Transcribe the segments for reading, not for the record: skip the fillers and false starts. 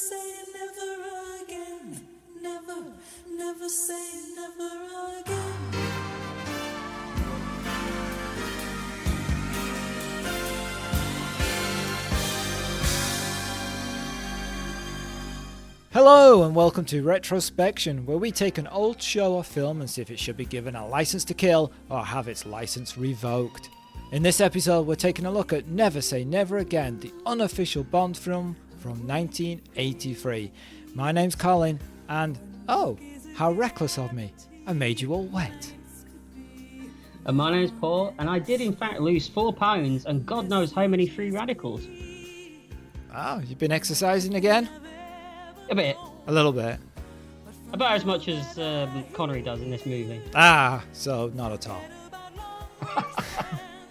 say never again. Never, never say never again. Hello and welcome to Retrospection, where we take an old show or film and see if it should be given a license to kill or have its license revoked. In this episode we're taking a look at Never Say Never Again, the unofficial Bond film from 1983. My name's Colin and, oh, how reckless of me, I made you all wet. And my name's Paul, and I did in fact lose 4 pounds and God knows how many free radicals. Oh, you've been exercising again? A bit. A little bit. About as much as Connery does in this movie. Ah, so not at all.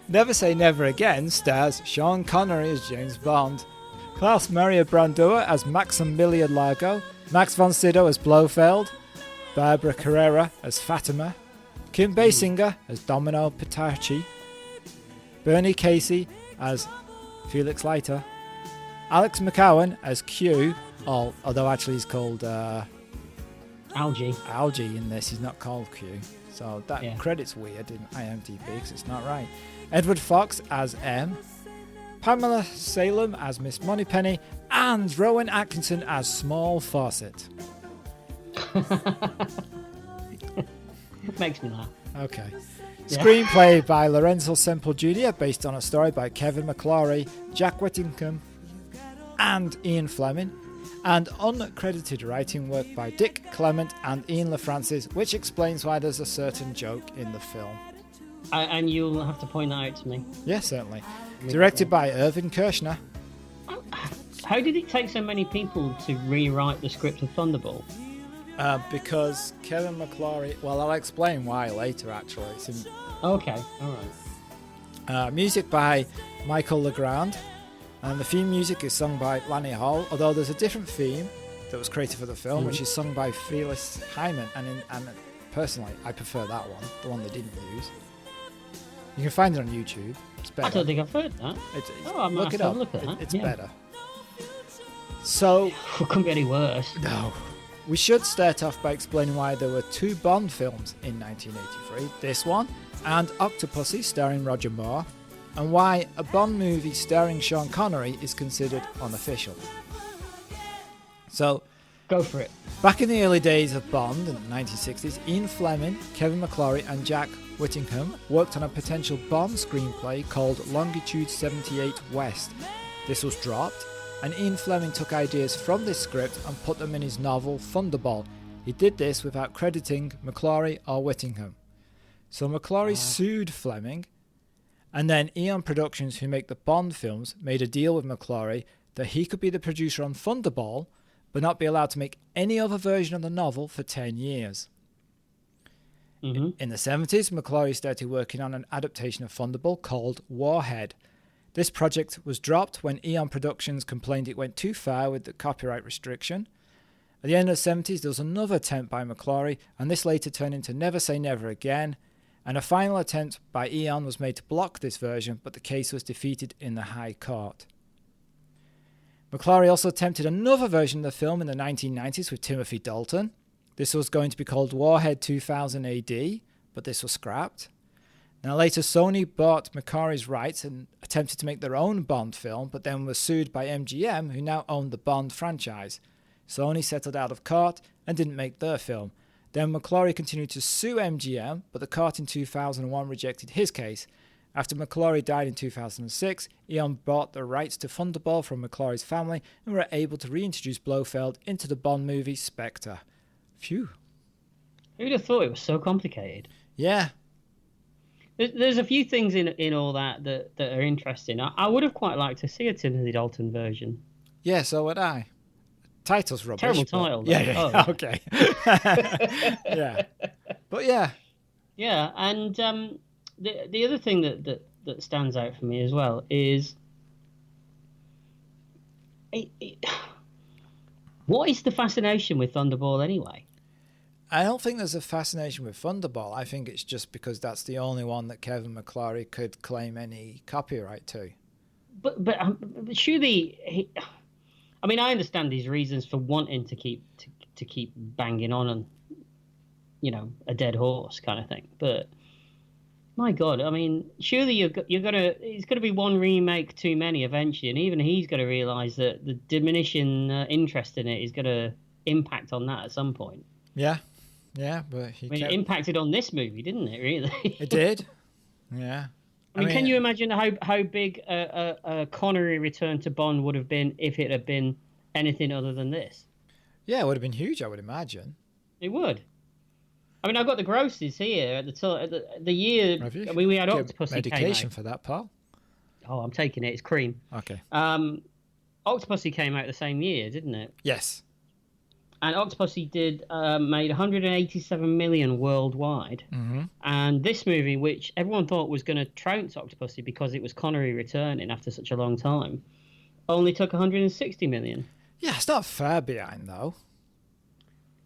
Never Say Never Again stars Sean Connery as James Bond, Klaus Maria Brandauer as Maximilian Largo, Max von Sydow as Blofeld, Barbara Carrera as Fatima, Kim Basinger as Domino Petacci, Bernie Casey as Felix Leiter, Alex McCowan as Q, although actually he's called Algie in this, he's not called Q. So that credit's weird in IMDb because it's not right. Edward Fox as M, Pamela Salem as Miss Moneypenny, and Rowan Atkinson as Small Fawcett. Makes me laugh. Okay. Screenplay by Lorenzo Semple Jr., based on a story by Kevin McClory, Jack Whittingham, and Ian Fleming, and uncredited writing work by Dick Clement and Ian LaFrancis, which explains why there's a certain joke in the film. And you'll have to point that out to me. Yeah, certainly. Directed by Irvin Kershner. How did it take so many people to rewrite the script of Thunderball? Because Kevin McClory... Well, I'll explain why later, actually. Okay, all right. Music by Michael Legrand. And the theme music is sung by Lanny Hall, although there's a different theme that was created for the film, which is sung by Felix Hyman. And personally, I prefer that one, the one they didn't use. You can find it on YouTube. It's better. I don't think I've heard that. I'm look it up. Look at that. It's better. So, it couldn't be any worse. No. We should start off by explaining why there were 2 Bond films in 1983. This one and Octopussy starring Roger Moore. And why a Bond movie starring Sean Connery is considered unofficial. So, go for it. Back in the early days of Bond in the 1960s, Ian Fleming, Kevin McClory and Jack Whittingham worked on a potential Bond screenplay called Longitude 78 West. This was dropped, and Ian Fleming took ideas from this script and put them in his novel Thunderball. He did this without crediting McClory or Whittingham. So McClory sued Fleming, and then Eon Productions, who make the Bond films, made a deal with McClory that he could be the producer on Thunderball, but not be allowed to make any other version of the novel for 10 years. In the 70s, McClory started working on an adaptation of Thunderball called Warhead. This project was dropped when Eon Productions complained it went too far with the copyright restriction. At the end of the 70s, there was another attempt by McClory, and this later turned into Never Say Never Again, and a final attempt by Eon was made to block this version, but the case was defeated in the High Court. McClory also attempted another version of the film in the 1990s with Timothy Dalton. This was going to be called Warhead 2000 AD, but this was scrapped. Now later Sony bought McClory's rights and attempted to make their own Bond film, but then was sued by MGM, who now owned the Bond franchise. Sony settled out of court and didn't make their film. Then McClory continued to sue MGM, but the court in 2001 rejected his case. After McClory died in 2006, Eon bought the rights to Thunderball from McClory's family and were able to reintroduce Blofeld into the Bond movie Spectre. Phew. Who'd have thought it was so complicated? Yeah. There's a few things in all that are interesting. I would have quite liked to see a Timothy Dalton version. Yeah, so would I. Title's rubbish. Terrible title. Yeah, okay. Yeah. But yeah. Yeah, and the other thing that stands out for me as well is what is the fascination with Thunderball anyway? I don't think there's a fascination with Thunderball. I think it's just because that's the only one that Kevin McClory could claim any copyright to. But surely I mean, I understand his reasons for wanting to keep banging on a dead horse kind of thing. But my God, I mean, surely you're gonna it's gonna be one remake too many eventually, and even he's gonna realize that the diminishing interest in it is gonna impact on that at some point. Yeah, yeah, but It impacted on this movie, didn't it? Really, it did. Yeah. I mean, can you imagine how big a Connery return to Bond would have been if it had been anything other than this? Yeah, it would have been huge, I would imagine. It would. I mean, I've got the grosses here at the year. I mean, we had Octopussy medication came out. for that, pal. Oh, I'm taking it. It's cream. Okay. Octopussy came out the same year, didn't it? Yes. And Octopussy made 187 million worldwide. Mm-hmm. And this movie, which everyone thought was going to trounce Octopussy because it was Connery returning after such a long time, only took 160 million. Yeah, it's not far behind though.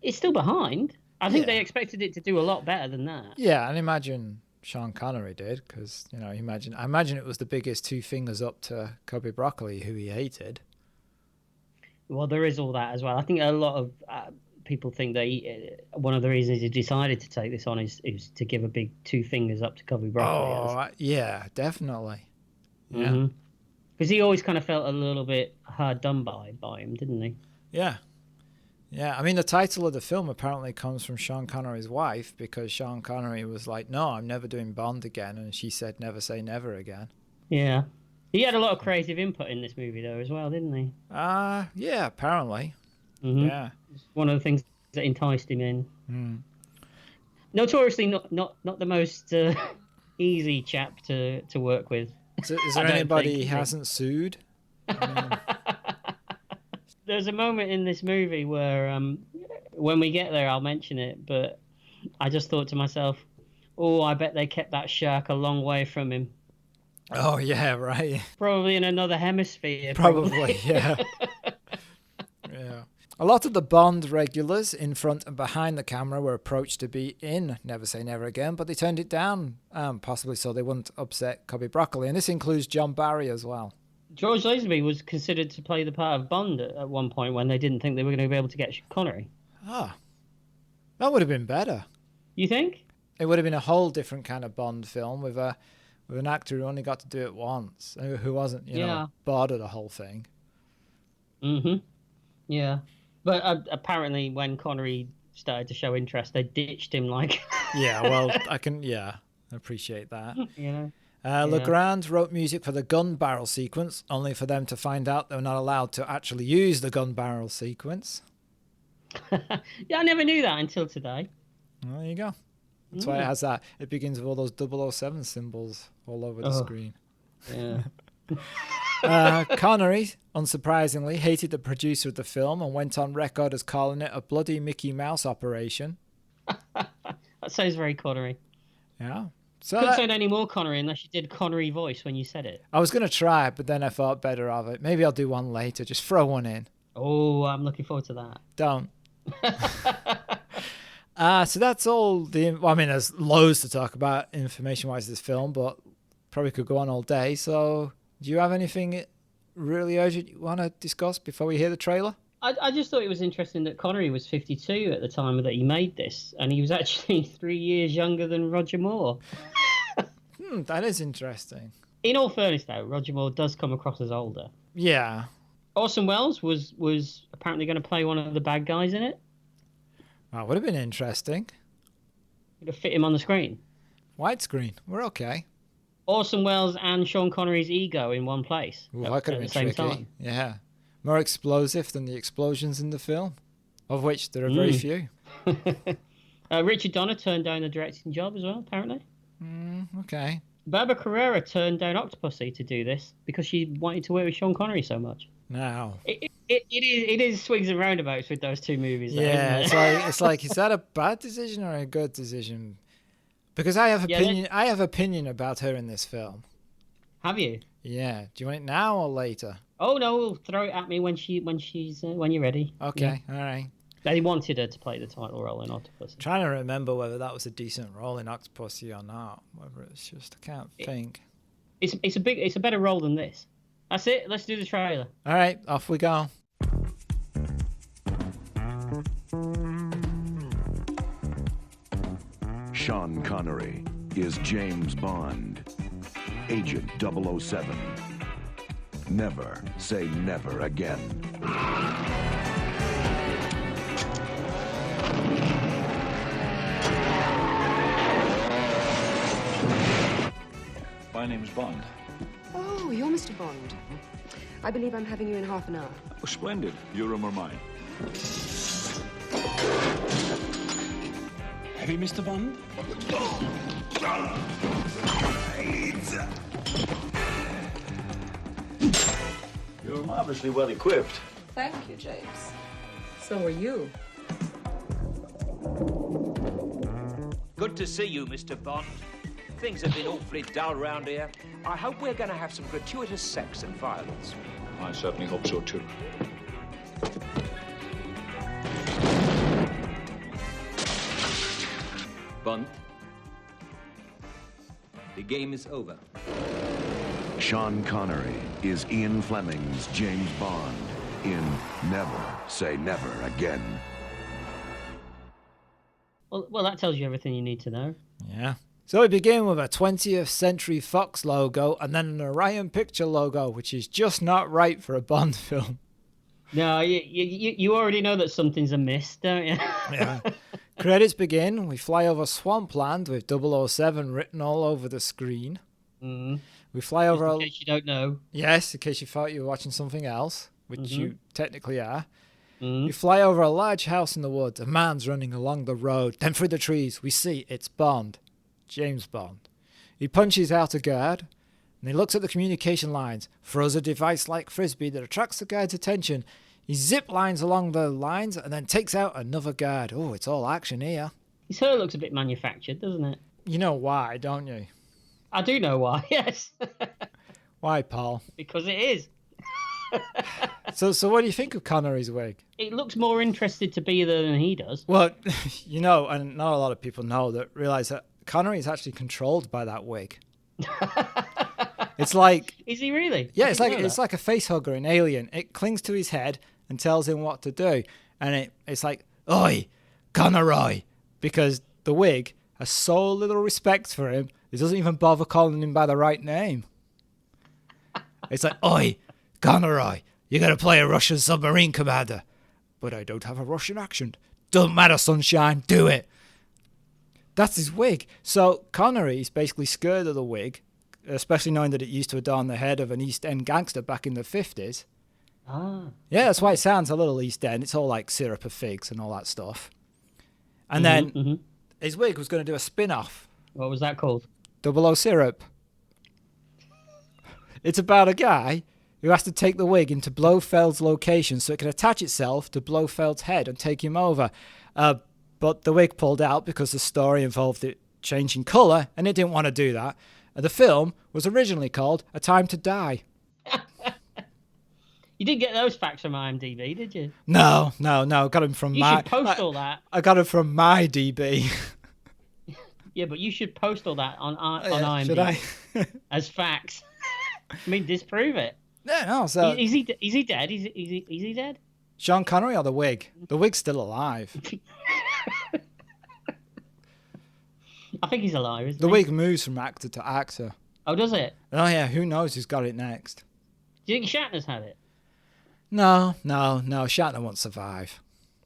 It's still behind. I think they expected it to do a lot better than that. Yeah, and imagine Sean Connery did, because I imagine it was the biggest two fingers up to Cubby Broccoli, who he hated. Well, there is all that as well. I think a lot of people think that one of the reasons he decided to take this on is to give a big two fingers up to Cubby Broccoli. Oh, yeah, definitely. Yeah. Mm-hmm. Because he always kind of felt a little bit hard done by him, didn't he? Yeah. Yeah, I mean, the title of the film apparently comes from Sean Connery's wife, because Sean Connery was like, no, I'm never doing Bond again. And she said, never say never again. Yeah. He had a lot of creative input in this movie, though, as well, didn't he? Yeah, apparently. Mm-hmm. Yeah. It's one of the things that enticed him in. Mm. Notoriously not the most easy chap to work with. Is there anybody he hasn't sued? There's a moment in this movie where, when we get there, I'll mention it, but I just thought to myself, oh, I bet they kept that shark a long way from him. Oh, yeah, right. Probably in another hemisphere. Probably, yeah. Yeah. A lot of the Bond regulars in front and behind the camera were approached to be in Never Say Never Again, but they turned it down, possibly so they wouldn't upset Cubby Broccoli. And this includes John Barry as well. George Lazenby was considered to play the part of Bond at one point when they didn't think they were going to be able to get Connery. Ah, that would have been better. You think? It would have been a whole different kind of Bond film with an actor who only got to do it once, who wasn't, bored of the whole thing. Mm-hmm. Yeah. But apparently when Connery started to show interest, they ditched him like... Yeah, well, I appreciate that. Yeah. Legrand wrote music for the gun barrel sequence, only for them to find out they were not allowed to actually use the gun barrel sequence. Yeah, I never knew that until today. Well, there you go. That's why it has that. It begins with all those 007 symbols all over the screen. Yeah. Connery, unsurprisingly, hated the producer of the film and went on record as calling it a bloody Mickey Mouse operation. That sounds very Connery. Yeah. So Couldn't sound any more Connery unless you did Connery voice when you said it. I was going to try, but then I thought better of it. Maybe I'll do one later. Just throw one in. Oh, I'm looking forward to that. Don't. So that's all there's loads to talk about information-wise this film, but probably could go on all day. So do you have anything really urgent you want to discuss before we hear the trailer? I just thought it was interesting that Connery was 52 at the time that he made this, and he was actually 3 years younger than Roger Moore. That is interesting. In all fairness, though, Roger Moore does come across as older. Yeah. Orson Welles was apparently going to play one of the bad guys in it. That would have been interesting. Would have fit him on the screen. Widescreen. We're okay. Orson Welles and Sean Connery's ego in one place. Ooh, that could have been tricky. Time. Yeah. More explosive than the explosions in the film, of which there are very few. Richard Donner turned down the directing job as well, apparently. Okay. Barbara Carrera turned down Octopussy to do this because she wanted to work with Sean Connery so much. Now. It is swings and roundabouts with those two movies. Though, yeah, isn't it? it's like is that a bad decision or a good decision? Because I have opinion about her in this film. Have you? Yeah. Do you want it now or later? Oh no, throw it at me when you're ready. Okay, yeah. All right. They wanted her to play the title role in Octopussy. Trying to remember whether that was a decent role in Octopussy or not. Whether it's just I can't think. It's a better role than this. That's it. Let's do the trailer. All right, off we go. Sean Connery is James Bond, Agent 007. Never say never again. My name's Bond. Oh, you're Mr. Bond. I believe I'm having you in half an hour. Oh, splendid. Your room or mine? Heavy, Mr. Bond? You're marvelously well equipped. Thank you, James. So are you. Good to see you, Mr. Bond. Things have been awfully dull round here. I hope we're going to have some gratuitous sex and violence. I certainly hope so, too. Bond, the game is over. Sean Connery is Ian Fleming's James Bond in Never Say Never Again. Well, that tells you everything you need to know. Yeah. So we begin with a 20th Century Fox logo and then an Orion Picture logo, which is just not right for a Bond film. No, you already know that something's amiss, don't you? Yeah. Credits begin. We fly over swampland with 007 written all over the screen. Mm. We fly over... In case you don't know. Yes, in case you thought you were watching something else, which you technically are. Mm. We fly over a large house in the woods. A man's running along the road. Then through the trees, we see it's Bond. James Bond. He punches out a guard, and he looks at the communication lines, throws a device like Frisbee that attracts the guard's attention. He zip lines along the lines and then takes out another guard. Oh, it's all action here. His hair looks a bit manufactured, doesn't it? You know why, don't you? I do know why, yes. Why, Paul? Because it is. So what do you think of Connery's wig? It looks more interested to be there than he does. Well, you know, and not a lot of people realize that Connery is actually controlled by that wig. It's like... Is he really? Yeah, it's like a face hugger in Alien. It clings to his head and tells him what to do. And it's like, oi, Connery. Because the wig has so little respect for him, it doesn't even bother calling him by the right name. It's like, oi, Connery, you got to play a Russian submarine commander. But I don't have a Russian accent. Don't matter, sunshine, do it. That's his wig. So Connery is basically scared of the wig, especially knowing that it used to adorn the head of an East End gangster back in the 50s. Ah. Yeah, that's why it sounds a little East End. It's all like syrup of figs and all that stuff. And then his wig was going to do a spin-off. What was that called? 00 Syrup. It's about a guy who has to take the wig into Blofeld's location so it can attach itself to Blofeld's head and take him over. But the wig pulled out because the story involved it changing colour, and it didn't want to do that. And the film was originally called A Time to Die. You didn't get those facts from IMDb, did you? No. Got them from You should post all that. I got it from my DB. Yeah, but you should post all that on IMDb. Should I? As facts. I mean, disprove it. No. So Is he dead? Is he dead? Sean Connery or the wig? The wig's still alive. I think he's alive, isn't The he? wig moves from actor to actor. Oh, does it? Oh yeah, who knows who's got it next? Do you think Shatner's had it? No. Shatner won't survive.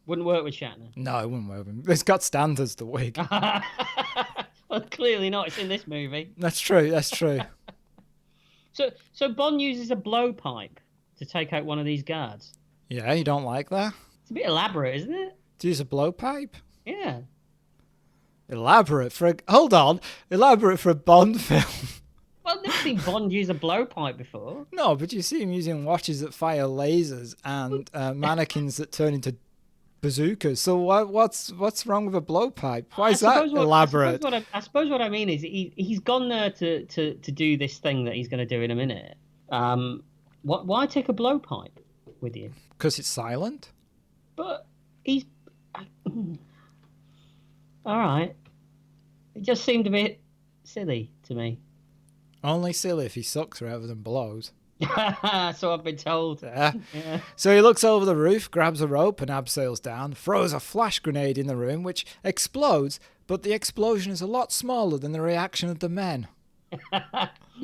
Wouldn't work with Shatner. No, it wouldn't work with him. It's got standards, the wig. Well, clearly not. It's in this movie. That's true. So Bond uses a blowpipe to take out one of these guards. Yeah, you don't like that? It's a bit elaborate, isn't it? To use a blowpipe? Yeah. Elaborate for a Bond film. Well, I've never seen Bond use a blowpipe before. No, but you see him using watches that fire lasers and mannequins that turn into bazookas. So what's wrong with a blowpipe? Why is that elaborate? I suppose what I mean is he's gone there to do this thing that he's going to do in a minute. Why take a blowpipe with you? Because it's silent. But he's... All right. It just seemed a bit silly to me. Only silly if he sucks rather than blows. So I've been told. Yeah. Yeah. So he looks over the roof, grabs a rope and abseils down, throws a flash grenade in the room, which explodes, but the explosion is a lot smaller than the reaction of the men.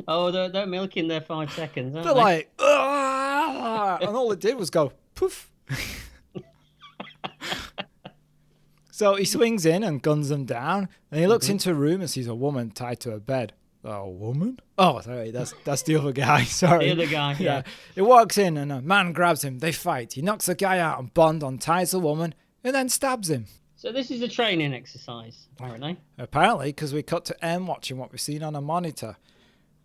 Oh, they're milking their 5 seconds, aren't They're they? like, "Ah!" And all it did was go poof. So he swings in and guns them down, and he looks into a room and sees a woman tied to a bed. A woman? Oh, sorry, that's the other guy. Sorry. The other guy, yeah. He walks in and a man grabs him. They fight. He knocks the guy out and Bond unties the woman and then stabs him. So this is a training exercise, apparently. Apparently, because we cut to M watching what we've seen on a monitor.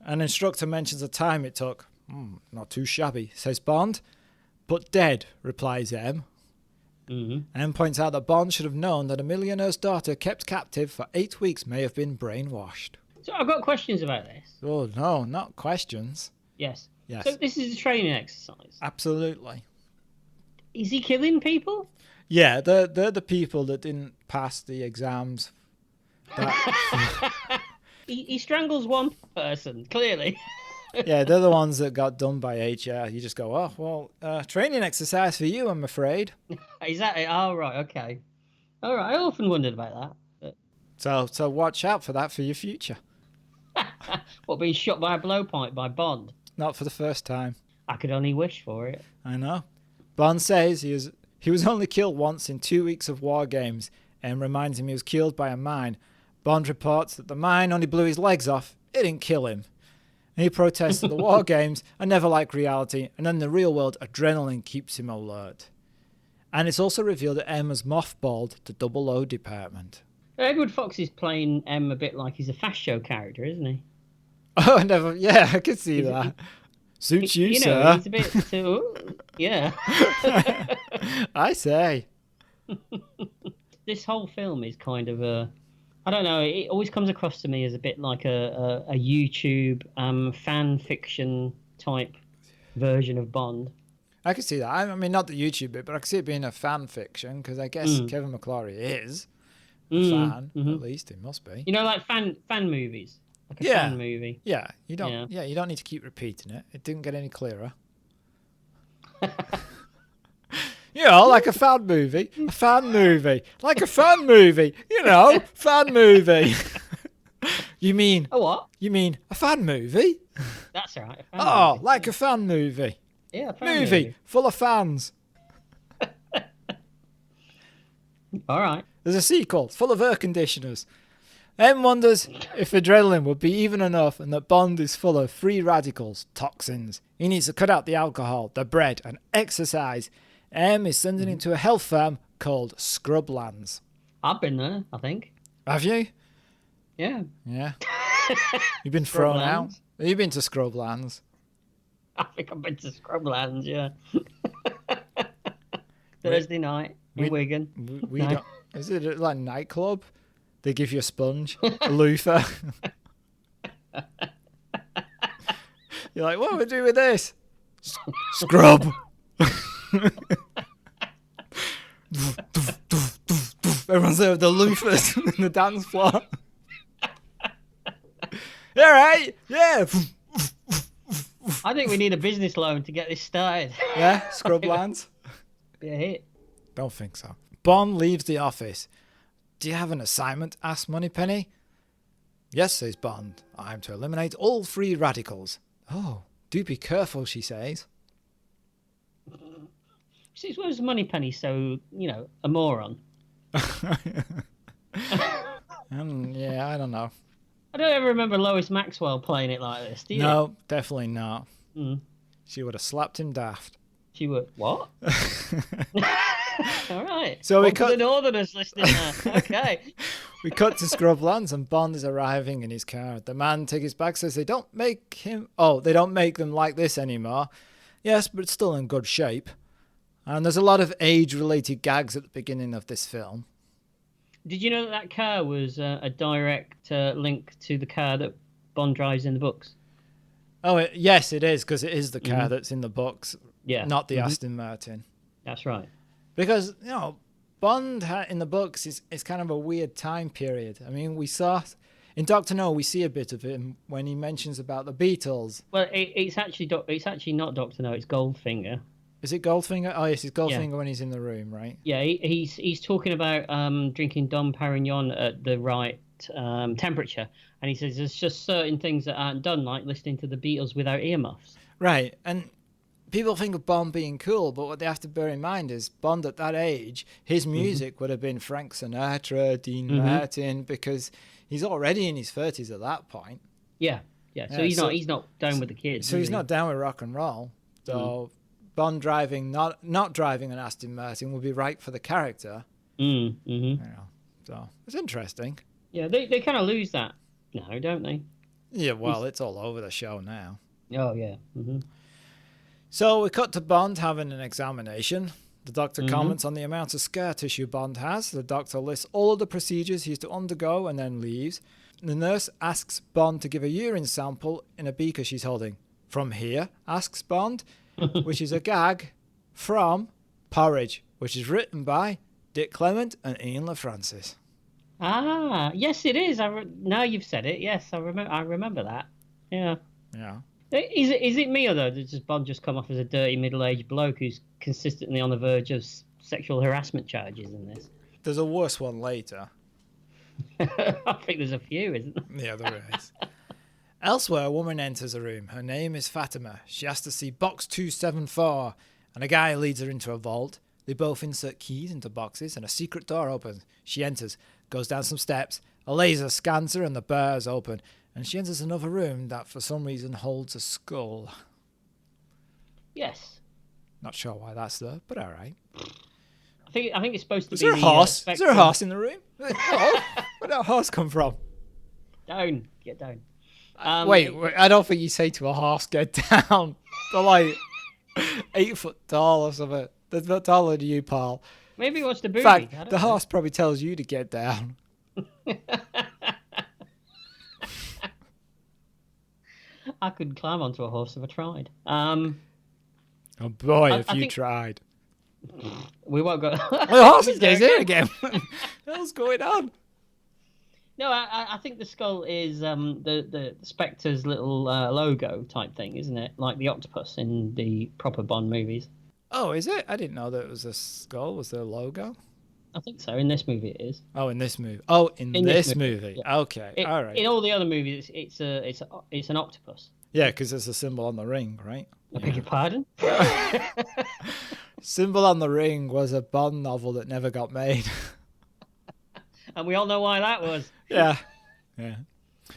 An instructor mentions the time it took. Not too shabby, says Bond. But dead, replies M. M points out that Bond should have known that a millionaire's daughter kept captive for 8 weeks may have been brainwashed. So I've got questions about this. Oh, no, not questions. Yes. Yes. So this is a training exercise. Absolutely. Is he killing people? Yeah, they're the people that didn't pass the exams. He strangles one person, clearly. Yeah, they're the ones that got done by HR. You just go, oh, well, training exercise for you, I'm afraid. Is that it? Oh, right, okay. All right, I often wondered about that. So watch out for that for your future. What, being shot by a blowpipe by Bond? Not for the first time. I could only wish for it. I know. Bond says he was only killed once in 2 weeks of war games and reminds him he was killed by a mine. Bond reports that the mine only blew his legs off. It didn't kill him. And he protests that the war games are never like reality, and in the real world, adrenaline keeps him alert. And it's also revealed that M has mothballed the 00 department. Edward Fox is playing M a bit like he's a fast show character, isn't he? Oh, never. Yeah, I could see that. Suits you, sir. He's a bit too... Yeah. I say. This whole film is kind of a... I don't know, it always comes across to me as a bit like a YouTube fan fiction type version of Bond. I could see that. I mean, not the YouTube bit, but I could see it being a fan fiction, because I guess Kevin McClory is a fan, at least. He must be. You know, like fan movies. Like a fan movie. Yeah, you don't need to keep repeating it. It didn't get any clearer. You know, like a fan movie. A fan movie. Like a fan movie. You know, fan movie. You mean... A what? You mean a fan movie? That's all right. Oh, like a fan movie. Yeah, a fan Movie full of fans. All right. There's a sequel full of air conditioners. M wonders if adrenaline would be even enough and that Bond is full of free radicals, toxins. He needs to cut out the alcohol, the bread, and exercise. M is sending him to a health farm called Scrublands. I've been there, I think. Have you? Yeah. Yeah. You've been thrown out? Have you been to Scrublands? I think I've been to Scrublands, yeah. Thursday night in Wigan. We don't. Is it like a nightclub? They give you a sponge, a loofah. You're like, what do we do with this? Scrub. Everyone's there with the loofahs in the dance floor. All right, yeah. I think we need a business loan to get this started. Yeah, Scrublands. Be a hit. Don't think so. Bond leaves the office. Do you have an assignment? Asks Moneypenny. Yes, says Bond. I'm to eliminate all free radicals. Oh, do be careful, she says. Since when was Moneypenny so, a moron? Yeah, I don't know. I don't ever remember Lois Maxwell playing it like this, do you? No, definitely not. Mm. She would have slapped him daft. She would. What? All right. So we cut the Northerners listening there. Okay. We cut to Scrublands and Bond is arriving in his car. The man takes his bag, says they don't make them like this anymore. Yes, but it's still in good shape. And there's a lot of age-related gags at the beginning of this film. Did you know that car was a direct link to the car that Bond drives in the books? Oh, yes, it is, because it is the car that's in the books, yeah, not the Aston Martin. That's right. Because, Bond in the books is kind of a weird time period. I mean, we saw... In Dr. No, we see a bit of him when he mentions about the Beatles. Well, it's actually not Dr. No, it's Goldfinger. Is it Goldfinger? Oh, yes, it's Goldfinger when he's in the room, right? Yeah, he's talking about drinking Dom Perignon at the right temperature, and he says there's just certain things that aren't done, like listening to the Beatles without earmuffs. Right, and people think of Bond being cool, but what they have to bear in mind is Bond at that age, his music would have been Frank Sinatra, Dean Martin, because he's already in his 30s at that point. Yeah. So he's not down with the kids. So he's not down with rock and roll. So Bond driving, not driving an Aston Martin would be right for the character. You know, so it's interesting. Yeah, they kind of lose that now, don't they? Yeah, well, it's all over the show now. Oh, yeah. So we cut to Bond having an examination. The doctor comments on the amount of scar tissue Bond has. The doctor lists all of the procedures he's to undergo and then leaves. The nurse asks Bond to give a urine sample in a beaker she's holding. From here, asks Bond, which is a gag from Porridge, which is written by Dick Clement and Ian LaFrancis. Ah, yes, it is. Now you've said it. Yes, I remember that. Yeah. Yeah. Is it me, or though? Does Bond just come off as a dirty middle-aged bloke who's consistently on the verge of sexual harassment charges in this? There's a worse one later. I think there's a few, isn't there? Yeah, there is. Elsewhere, a woman enters a room. Her name is Fatima. She has to see box 274, and a guy leads her into a vault. They both insert keys into boxes, and a secret door opens. She enters, goes down some steps. A laser scans her, and the bars open. And she enters another room that, for some reason, holds a skull. Yes. Not sure why that's there, but all right. I think it's supposed to Is be. there a horse? Is there a horse in the room? Oh, where'd that horse come from? Down. Get down. Wait, I don't think you say to a horse, get down. They're like 8 foot tall or something. They're not taller than you, pal. Maybe he wants to booby. In fact, the horse probably tells you to get down. I couldn't climb onto a horse if I tried. Oh boy, if you tried. We won't go. The horse is here again. What the hell's going on? No, I think the skull is the Spectre's little logo type thing, isn't it? Like the octopus in the proper Bond movies. Oh, is it? I didn't know that it was a skull. Was there a logo? I think so. In this movie, it is. Oh, in this movie. Oh, in this movie. Yeah. Okay, all right. In all the other movies, it's an octopus. Yeah, because there's a symbol on the ring, right? I beg your pardon? Symbol on the Ring was a Bond novel that never got made. And we all know why that was. Yeah.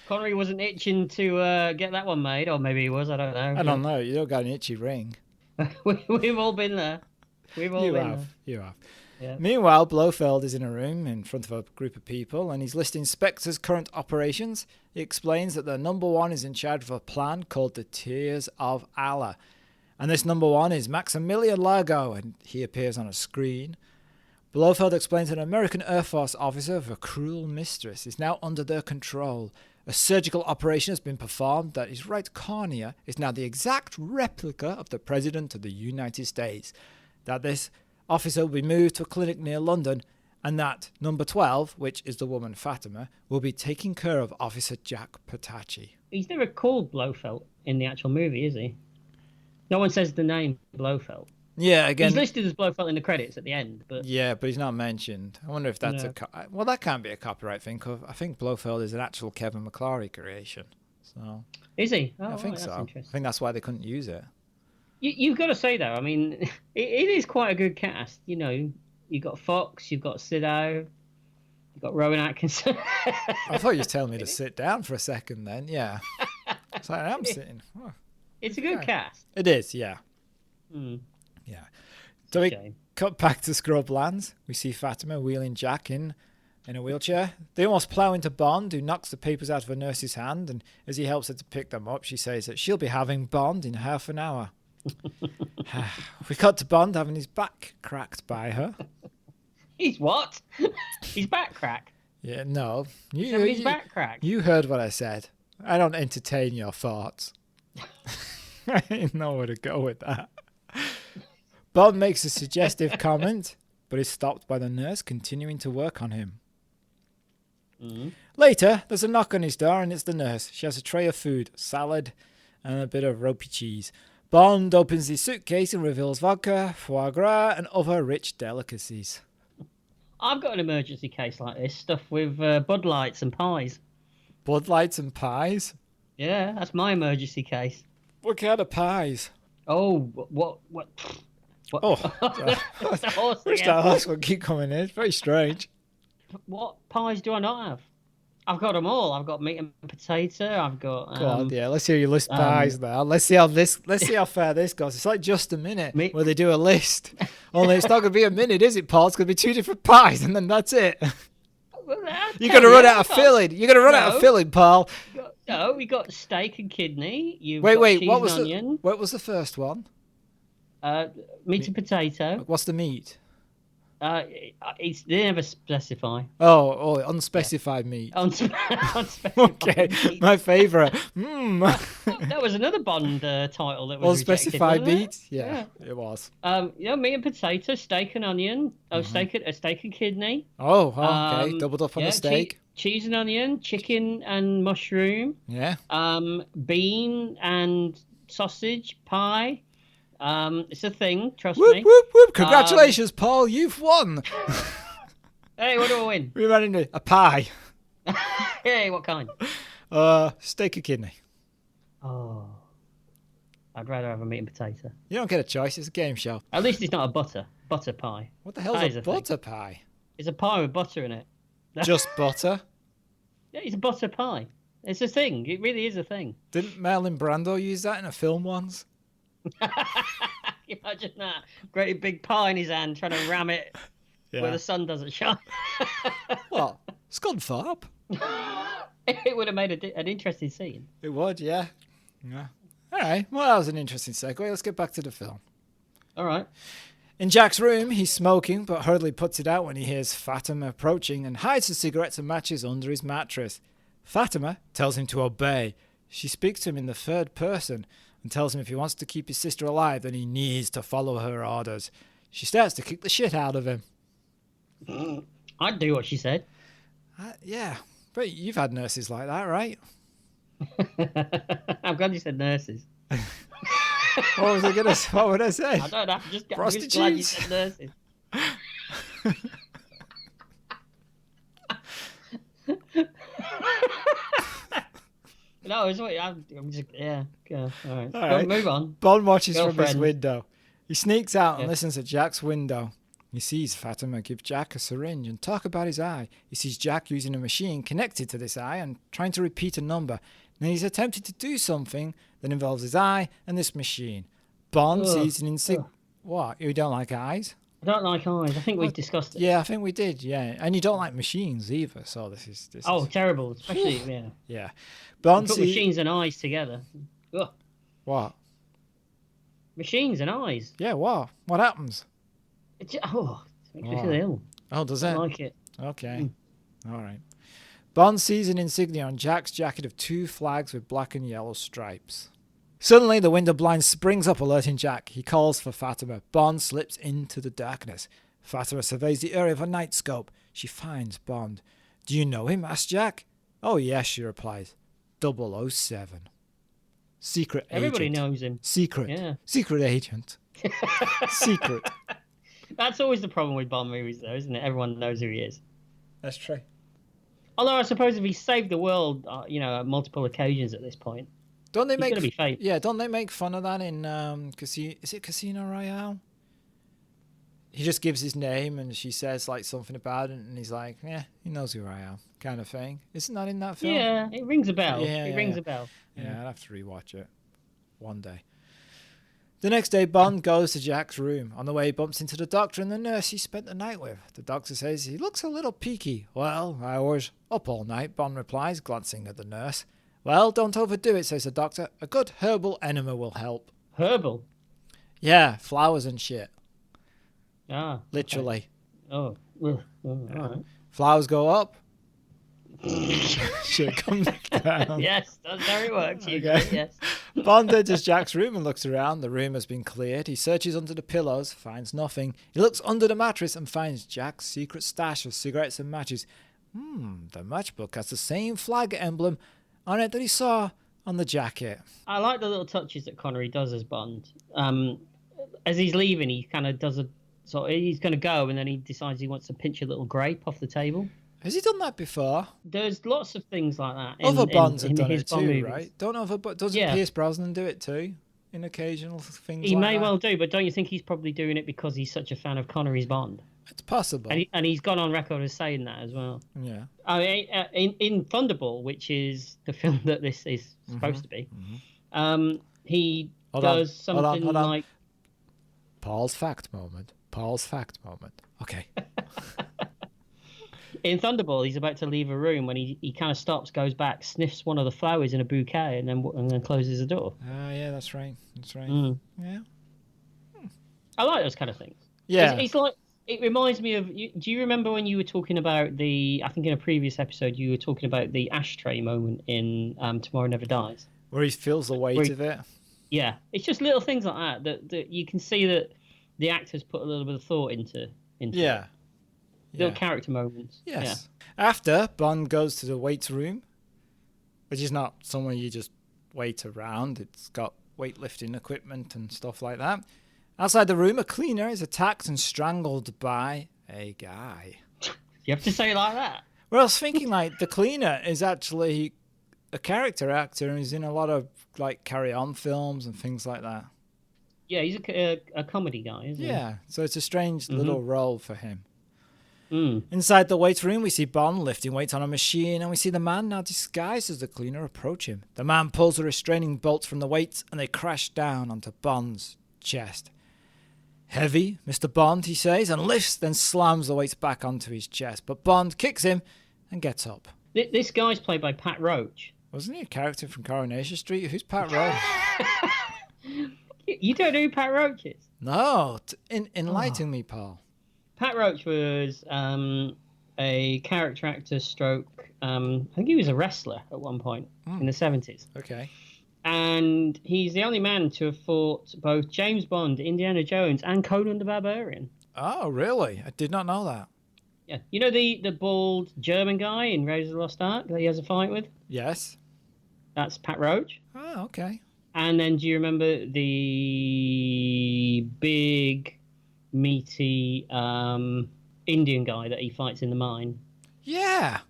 Connery wasn't itching to get that one made, or maybe he was, I don't know. I don't know. You don't got an itchy ring. We've all been there. We've all been there. You have. Yeah. Meanwhile, Blofeld is in a room in front of a group of people, and he's listing Spectre's current operations. He explains that the number one is in charge of a plan called the Tears of Allah. And this number one is Maximilian Largo, and he appears on a screen. Blofeld explains that an American Air Force officer of a cruel mistress is now under their control. A surgical operation has been performed that his right cornea is now the exact replica of the President of the United States. That this officer will be moved to a clinic near London, and that number 12, which is the woman Fatima, will be taking care of Officer Jack Patachi. He's never called Blofeld in the actual movie, is he? No one says the name Blofeld. Yeah, again. He's listed as Blofeld in the credits at the end, but yeah, but he's not mentioned. I wonder if that's well, that can't be a copyright thing. Cause I think Blofeld is an actual Kevin McClory creation. So is he? Oh, I think that's so. interesting. I think that's why they couldn't use it. You've got to say though, I mean, it is quite a good cast. You know, you've got Fox, you've got Sido, you've got Rowan Atkinson. I thought you were telling me to sit down for a second. Then, yeah. So I am sitting. Oh, it's a good cast. It is, yeah. Yeah. So we cut back to Scrublands. We see Fatima wheeling Jack in a wheelchair. They almost plough into Bond, who knocks the papers out of a nurse's hand, and as he helps her to pick them up, she says that she'll be having Bond in half an hour. We cut to Bond having his back cracked by her. He's what? His back crack? Yeah, no. His back crack. You heard what I said. I don't entertain your thoughts. I didn't know where to go with that. Bond makes a suggestive comment, but is stopped by the nurse continuing to work on him. Later, there's a knock on his door, and it's the nurse. She has a tray of food, salad, and a bit of ropey cheese. Bond opens his suitcase and reveals vodka, foie gras, and other rich delicacies. I've got an emergency case like this, stuff with Bud Lights and pies. Bud Lights and pies? Yeah, that's my emergency case. What kind of pies? Oh, what? Oh, It's the horse which again. that last one keep coming in? It's very strange. What pies do I not have? I've got them all. I've got meat and potato. I've got. Go on, yeah. Let's hear your list pies now. Let's see how fair this goes. It's like Just a Minute Me- where they do a list. Only it's not going to be a minute, is it, Paul? It's going to be 2 different pies, and then that's it. You're going to run out of filling. You're going to run out of filling, Paul. No, we got steak and kidney. You've Wait, got cheese what was and onion. what was the first one? Meat and potato. What's the meat? They never specify. Oh, unspecified meat. Unspecified Okay, meat. my favourite. That was another Bond title that was Unspecified rejected, wasn't meat. it? Yeah, it was. Meat and potato, steak and onion. Oh, steak and kidney. Oh, okay. Doubled up on the steak. Cheese and onion, chicken and mushroom. Yeah. Bean and sausage pie. It's a thing, trust Whoop, me. whoop, whoop. Congratulations, Paul. You've won. Hey, what do I win? We ran into a pie. Hey, what kind? Steak and kidney. Oh, I'd rather have a meat and potato. You don't get a choice. It's a game show. At least it's not a butter pie. What the hell's That is a a thing. butter pie? It's a pie with butter in it. Just butter? Yeah, it's a butter pie. It's a thing. It really is a thing. Didn't Marlon Brando use that in a film once? Imagine that. Great big pie in his hand trying to ram it where the sun doesn't shine. What? Scunthorpe? It would have made an interesting scene. It would, yeah. Yeah. All right. Well, that was an interesting segue. Let's get back to the film. All right. In Jack's room, he's smoking, but hurriedly puts it out when he hears Fatima approaching and hides the cigarettes and matches under his mattress. Fatima tells him to obey. She speaks to him in the third person and tells him if he wants to keep his sister alive, then he needs to follow her orders. She starts to kick the shit out of him. I'd do what she said. Yeah, but you've had nurses like that, right? I'm glad you said nurses. What was I gonna? What would I say? I don't know. I'm just glad you Prostitutes? said nurses. No, it's what I'm just yeah. All right. All right. Move on. Bond watches from his Girlfriend. window. He sneaks out and Yeah. listens at Jack's window. He sees Fatima give Jack a syringe and talk about his eye. He sees Jack using a machine connected to this eye and trying to repeat a number. And he's attempted to do something that involves his eye and this machine. Bond sees an What? You don't like eyes? I don't like eyes. I think we discussed it. Yeah, I think we did. Yeah, and you don't like machines either. So this is. Oh, terrible! Especially yeah. Yeah. Bond Put sees machines and eyes together. Ugh. what? Machines and eyes. Yeah, what? What happens? It makes me feel ill. Oh, does I it? don't like it. Okay. All right. Bond sees an insignia on Jack's jacket of 2 flags with black and yellow stripes. Suddenly, the window blind springs up, alerting Jack. He calls for Fatima. Bond slips into the darkness. Fatima surveys the area with a night scope. She finds Bond. Do you know him? Asks Jack. Oh, yes, she replies. 007. Secret agent. Everybody knows him. Secret. Yeah. Secret agent. Secret. That's always the problem with Bond movies, though, isn't it? Everyone knows who he is. That's true. Although I suppose if he saved the world, at multiple occasions at this point, Don't they he's make going to be fake. Yeah, don't they make fun of that in is it Casino Royale? He just gives his name and she says like something about it and he's like, yeah, he knows who I am, kind of thing. Isn't that in that film? Yeah, it rings a bell. Yeah, it rings a bell. Yeah, I'd have to rewatch it one day. The next day, Bond goes to Jack's room. On the way, he bumps into the doctor and the nurse he spent the night with. The doctor says he looks a little peaky. Well, I was up all night, Bond replies, glancing at the nurse. Well, don't overdo it, says the doctor. A good herbal enema will help. Herbal? Yeah, flowers and shit. Ah. Literally. Okay. Oh. All right. Flowers go up. Shit comes down. Yes, that's how it works. Okay. Yes. Bond enters Jack's room and looks around. The room has been cleared. He searches under the pillows, finds nothing. He looks under the mattress and finds Jack's secret stash of cigarettes and matches. The matchbook has the same flag emblem on it that he saw on the jacket. I like the little touches that Connery does as Bond. As he's leaving, he kind of does he's going to go, and then he decides he wants to pinch a little grape off the table. Has he done that before? There's lots of things like that. Other Bonds have done his it Bond too, movies. right? Doesn't Yeah. Pierce Brosnan do it too? In occasional things He like may that? well do, but don't you think he's probably doing it because he's such a fan of Connery's Bond? It's possible. And he's gone on record as saying that as well. Yeah. I mean, in Thunderball, which is the film that this is supposed to be, he Hold on, does hold on, something hold on. like... Paul's fact moment. Okay. In Thunderball, he's about to leave a room when he kind of stops, goes back, sniffs one of the flowers in a bouquet, and then closes the door. Yeah, that's right. Yeah. I like those kind of things. Yeah. It's like, it reminds me of... Do you remember when you were talking about I think in a previous episode, you were talking about the ashtray moment in Tomorrow Never Dies? Where he feels the weight of it. Yeah. It's just little things like that you can see that the actors put a little bit of thought into Yeah. little character moments. Yes. After, Bond goes to the weights room, which is not somewhere you just wait around. It's got weightlifting equipment and stuff like that. Outside the room, a cleaner is attacked and strangled by a guy. You have to say it like that. Well, I was thinking, like, the cleaner is actually a character actor and he's in a lot of, like, carry-on films and things like that. Yeah, he's a comedy guy, isn't he? Yeah, so it's a strange little role for him. Mm. Inside the weight room, we see Bond lifting weights on a machine, and we see the man, now disguised as the cleaner, approach him. The man pulls a restraining bolt from the weights, and they crash down onto Bond's chest. Heavy, Mr. Bond, he says, and lifts, then slams the weights back onto his chest. But Bond kicks him and gets up. This guy's played by Pat Roach. Wasn't he a character from Coronation Street? Who's Pat Roach? You don't know who Pat Roach is? No, enlighten me, Paul. Pat Roach was a character actor stroke. I think he was a wrestler at one point in the 70s. Okay. And he's the only man to have fought both James Bond, Indiana Jones, and Conan the Barbarian. Oh, really? I did not know that. Yeah. You know the bald German guy in Raiders of the Lost Ark that he has a fight with? Yes. That's Pat Roach. Oh, okay. And then do you remember the big, meaty Indian guy that he fights in the mine Yeah.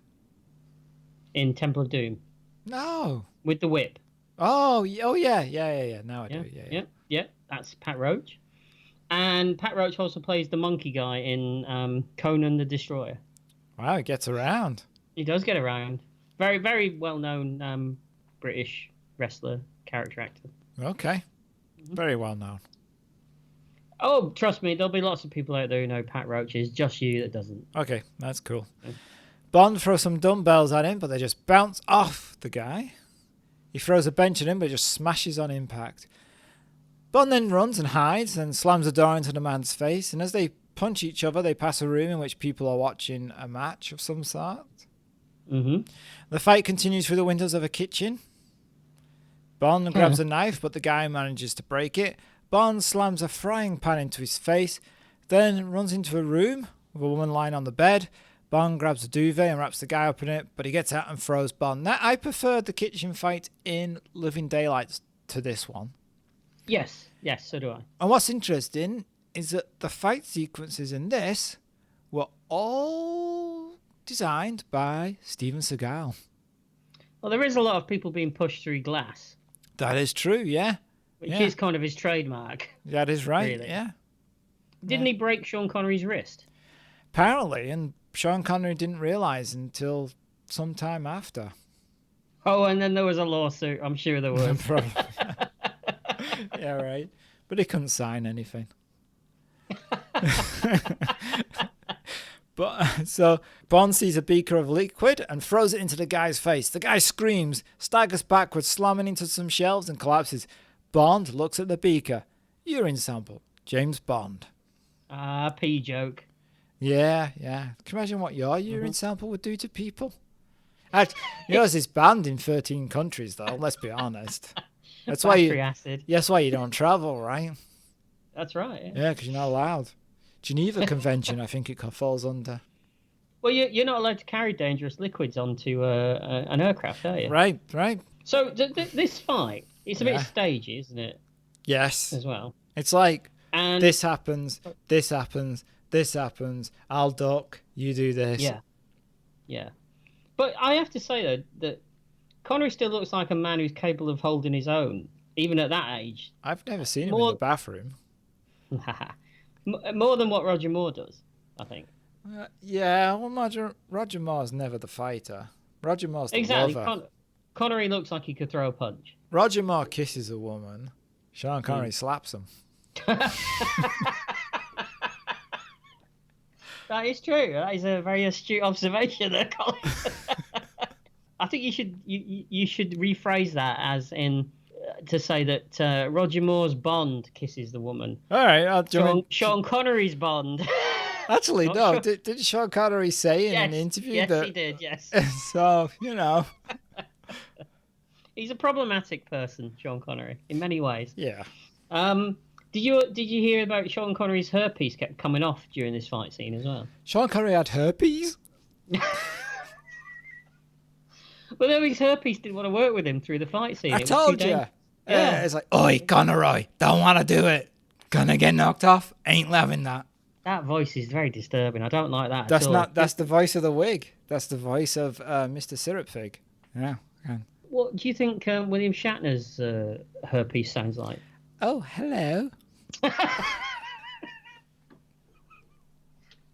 in Temple of Doom No. with the whip? Oh, yeah. Now I do. Yeah. That's Pat Roach. And Pat Roach also plays the monkey guy in Conan the Destroyer. Wow, it gets around. He does get around. Very, very well-known British wrestler, character actor. Okay. Very well known. Oh, trust me, there'll be lots of people out there who know Pat Roach is. Just you that doesn't. Okay, that's cool. Bond throws some dumbbells at him, but they just bounce off the guy. He throws a bench at him, but it just smashes on impact. Bond then runs and hides and slams the door into the man's face, and as they punch each other, they pass a room in which people are watching a match of some sort. Mm-hmm. The fight continues through the windows of a kitchen. Bond grabs a knife, but the guy manages to break it. Bond slams a frying pan into his face, then runs into a room with a woman lying on the bed. Bond grabs a duvet and wraps the guy up in it, but he gets out and throws Bond. Now, I preferred the kitchen fight in Living Daylights to this one. Yes, so do I. And what's interesting is that the fight sequences in this were all designed by Steven Seagal. Well, there is a lot of people being pushed through glass, That is true, yeah. which is kind of his trademark. That is right, Really? yeah. Didn't he break Sean Connery's wrist? Apparently, and Sean Connery didn't realise until some time after. Oh, and then there was a lawsuit. I'm sure there was. Probably. Yeah, right. But he couldn't sign anything. But so Bond sees a beaker of liquid and throws it into the guy's face. The guy screams, staggers backwards, slamming into some shelves and collapses. Bond looks at the beaker. Urine sample. James Bond. Pee joke. Yeah. Can you imagine what your urine sample would do to people? Yours is banned in 13 countries, though. Let's be honest. That's why Battery acid. That's why you don't travel, right? That's right. Yeah, because you're not allowed. Geneva Convention, I think it falls under. Well, you're not allowed to carry dangerous liquids onto an aircraft, are you? Right. So this fight, it's a bit Yeah. stagey, isn't it? Yes. As well. It's like, And this happens, this happens, this happens, I'll duck, you do this. yeah, yeah. But I have to say though that Connery still looks like a man who's capable of holding his own, even at that age. I've never seen him More- in the bathroom. More than what Roger Moore does, I think. Yeah, well, Roger Moore's never the fighter. Roger Moore's the Exactly. lover. Connery looks like he could throw a punch. Roger Moore kisses a woman. Sean Connery slaps him. That is true. That is a very astute observation there, Colin. I think you should rephrase that as in to say that Roger Moore's Bond kisses the woman. All right, I'll join. Sean Connery's Bond. Actually, Not no. sure. Did Sean Connery say in Yes, an interview yes, that? he did. Yes, So, you know, he's a problematic person, Sean Connery, in many ways. yeah. Did you hear about Sean Connery's hairpiece kept coming off during this fight scene as well? Sean Connery had herpes? Well, no, his hairpiece didn't want to work with him through the fight scene. I It was told too you. dangerous. Yeah, it's like, oi, Connery, don't want to do it. Gonna get knocked off? Ain't loving that. That voice is very disturbing. I don't like that That's at all. not. That's the voice of the wig. That's the voice of Mr. Syrup Fig. Yeah. What do you think William Shatner's hairpiece sounds like? Oh, hello.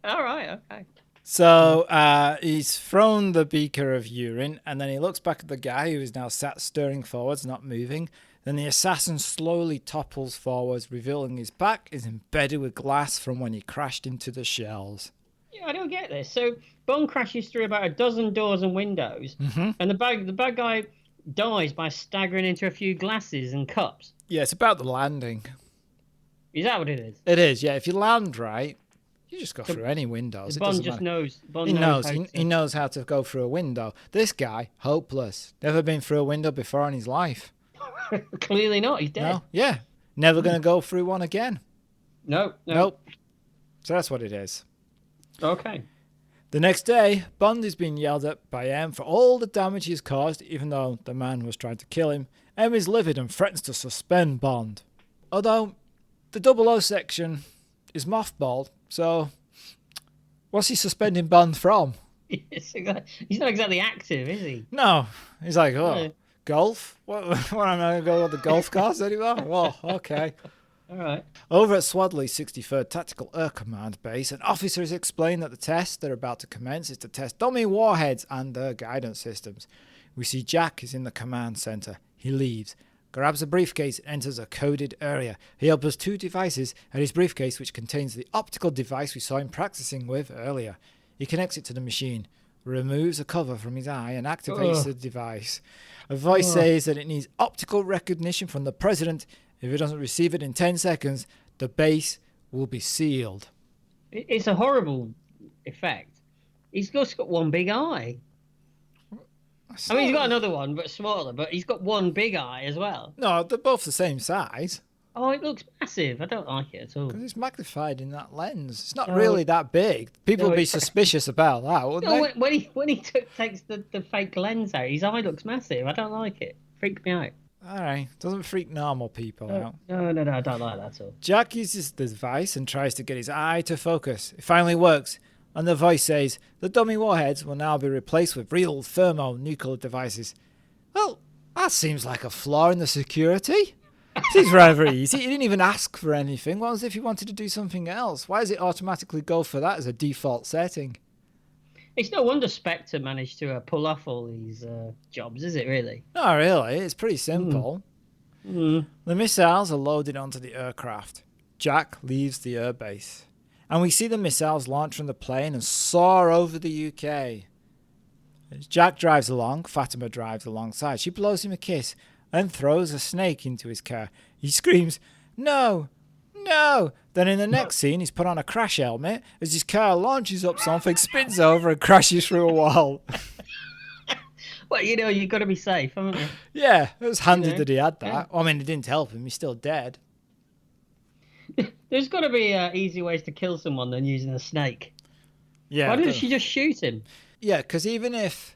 All right, okay. So he's thrown the beaker of urine, and then he looks back at the guy who is now sat stirring forwards, not moving. Then the assassin slowly topples forwards, revealing his back is embedded with glass from when he crashed into the shells. Yeah, I don't get this. So Bond crashes through about a dozen doors and windows, and the bad guy dies by staggering into a few glasses and cups. Yeah, it's about the landing. Is that what it is? It is, yeah. If you land right, you just go through any windows. It Bond doesn't just matter. knows. Bond He knows. how He knows how to go through a window. This guy, hopeless. Never been through a window before in his life. Clearly not. He's dead. No, yeah. Never going to go through one again. No. Nope. So that's what it is. Okay. The next day, Bond is being yelled at by M for all the damage he's caused, even though the man was trying to kill him. M is livid and threatens to suspend Bond. Although, the 00 section is mothballed, so what's he suspending Bond from? He's not exactly active, is he? No. He's like, oh, No. golf? What am I going to go with the golf course anymore? Oh, okay. All right. Over at Swadley's 63rd Tactical Air Command Base, an officer has explained that the test they're about to commence is to test dummy warheads and their guidance systems. We see Jack is in the command center. He leaves, grabs a briefcase, and enters a coded area. He opens two devices at his briefcase, which contains the optical device we saw him practicing with earlier. He connects it to the machine, removes a cover from his eye, and activates the device. A voice says that it needs optical recognition from the president. If it doesn't receive it in 10 seconds, the base will be sealed. It's a horrible effect. He's just got one big eye. I mean, he's got another one, but smaller, but he's got one big eye as well. No, they're both the same size. Oh, it looks massive. I don't like it at all. Because it's magnified in that lens. It's not No. really that big. People No, would be it's- suspicious about that, wouldn't No, they? when he takes the fake lens out, his eye looks massive. I don't like it. Freaks me out. Alright, doesn't freak normal people out. No, I don't like that at all. Jack uses the device and tries to get his eye to focus. It finally works, and the voice says the dummy warheads will now be replaced with real thermonuclear devices. Well, that seems like a flaw in the security. Seems rather easy. He didn't even ask for anything. What was if he wanted to do something else? Why does it automatically go for that as a default setting? It's no wonder Spectre managed to pull off all these jobs, is it really? Not really. It's pretty simple. The missiles are loaded onto the aircraft. Jack leaves the airbase. And we see the missiles launch from the plane and soar over the UK. As Jack drives along, Fatima drives alongside. She blows him a kiss and throws a snake into his car. He screams, "No! No!" Then in the next scene, he's put on a crash helmet as his car launches up something, spins over and crashes through a wall. Well, you've got to be safe, haven't you? Yeah, it was handy know, that he had that. yeah. I mean, it didn't help him. He's still dead. There's got to be easy ways to kill someone than using a snake. Yeah, Why I didn't don't- she just shoot him? Yeah, because even if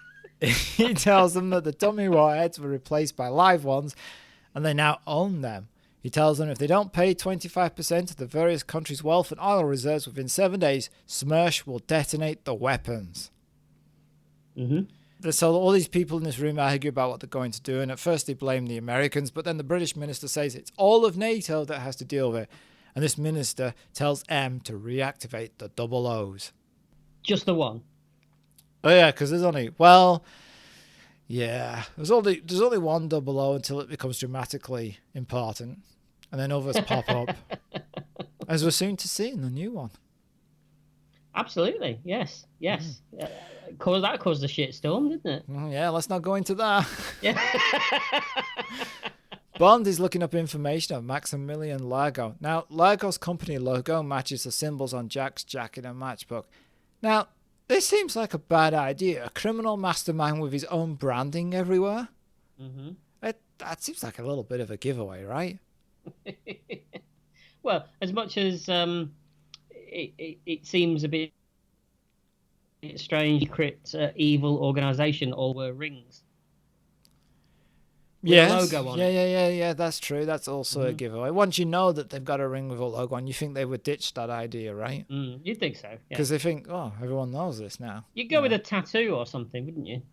He tells them that the dummy warheads were replaced by live ones and they now own them. He tells them if they don't pay 25% of the various countries' wealth and oil reserves within 7 days, Smersh will detonate the weapons. So all these people in this room argue about what they're going to do, and at first they blame the Americans, but then the British minister says it's all of NATO that has to deal with it. And this minister tells M to reactivate the double O's. Just the one. Oh yeah, because there's only there's only one double O until it becomes dramatically important, and then others pop up, as we're soon to see in the new one. Absolutely, yes. That caused a shitstorm, didn't it? Yeah, let's not go into that. Yeah. Bond is looking up information on Maximilian Largo. Now, Largo's company logo matches the symbols on Jack's jacket and matchbook. Now, this seems like a bad idea. A criminal mastermind with his own branding everywhere? That seems like a little bit of a giveaway, right? Well, as much as it seems a bit strange, secret, evil organisation, all wear rings. Yes. Logo on Yeah, that's true. That's also a giveaway. Once you know that they've got a ring with a logo on, you think they would ditch that idea, right? You'd think so. Because they think, oh, everyone knows this now. You'd go with a tattoo or something, wouldn't you?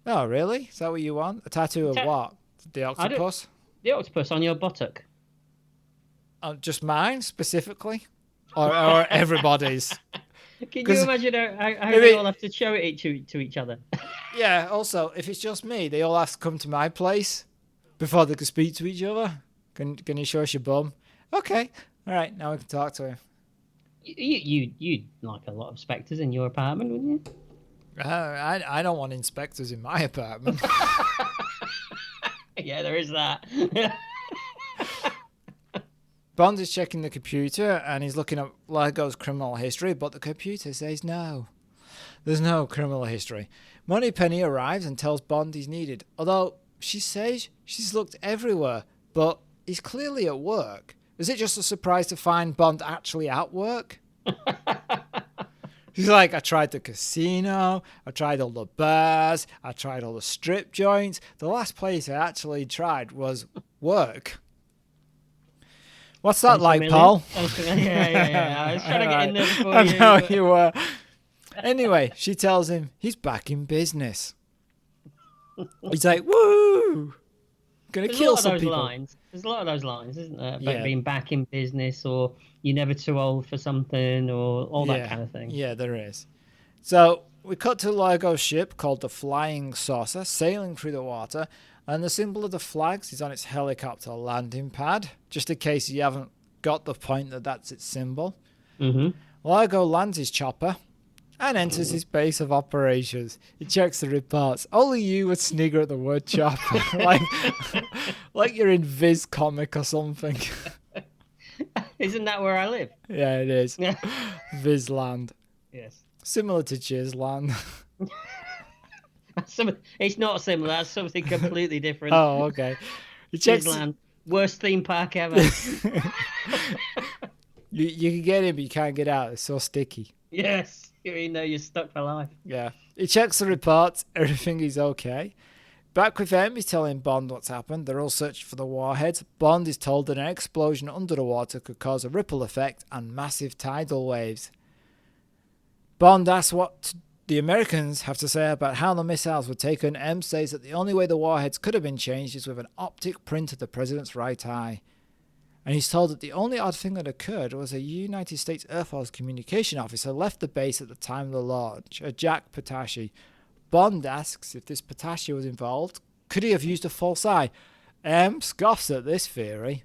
Oh, really? Is that what you want? A tattoo of what? The octopus? The octopus on your buttock. Just mine, specifically? Or everybody's? Can you imagine how they all have to show it to each other? Yeah, also, if it's just me, they all have to come to my place before they can speak to each other. Can you show us your bum? Okay. All right, now we can talk to him. You'd like a lot of spectres in your apartment, wouldn't you? I don't want inspectors in my apartment. Yeah, there is that. Bond is checking the computer and he's looking at Largo's criminal history, but the computer says no. There's no criminal history. Moneypenny arrives and tells Bond he's needed, although she says she's looked everywhere, but he's clearly at work. Is it just a surprise to find Bond actually at work? She's like, I tried the casino, I tried all the bars, I tried all the strip joints. The last place I actually tried was work. What's that like, Paul? Yeah. I was trying to get in there before I you. know you were. Anyway, she tells him he's back in business. He's like, woo! Gonna kill some people. There's a lot of those lines, isn't there? About being back in business, or you're never too old for something, or all that kind of thing. Yeah, there is. So we cut to Largo's ship called the Flying Saucer, sailing through the water, and the symbol of the flags is on its helicopter landing pad, just in case you haven't got the point that that's its symbol. Largo lands his chopper and enters his base of operations. He checks the reports. Only you would snigger at the word chopper, like you're in Viz Comic or something. Isn't that where I live? Yeah, it is. Vizland. Yes. Similar to Chizland. It's not similar. That's something completely different. Oh, okay. He checks. Disneyland, worst theme park ever. You can get in, but you can't get out. It's so sticky. Yes. You know you're stuck for life. Yeah. He checks the reports. Everything is okay. Back with them, he's telling Bond what's happened. They're all searching for the warheads. Bond is told that an explosion under the water could cause a ripple effect and massive tidal waves. Bond asks what the Americans have to say about how the missiles were taken. M says that the only way the warheads could have been changed is with an optic print of the president's right eye. And he's told that the only odd thing that occurred was a United States Air Force communication officer left the base at the time of the launch, a Jack Patashi. Bond asks if this Patashi was involved. Could he have used a false eye? M scoffs at this theory.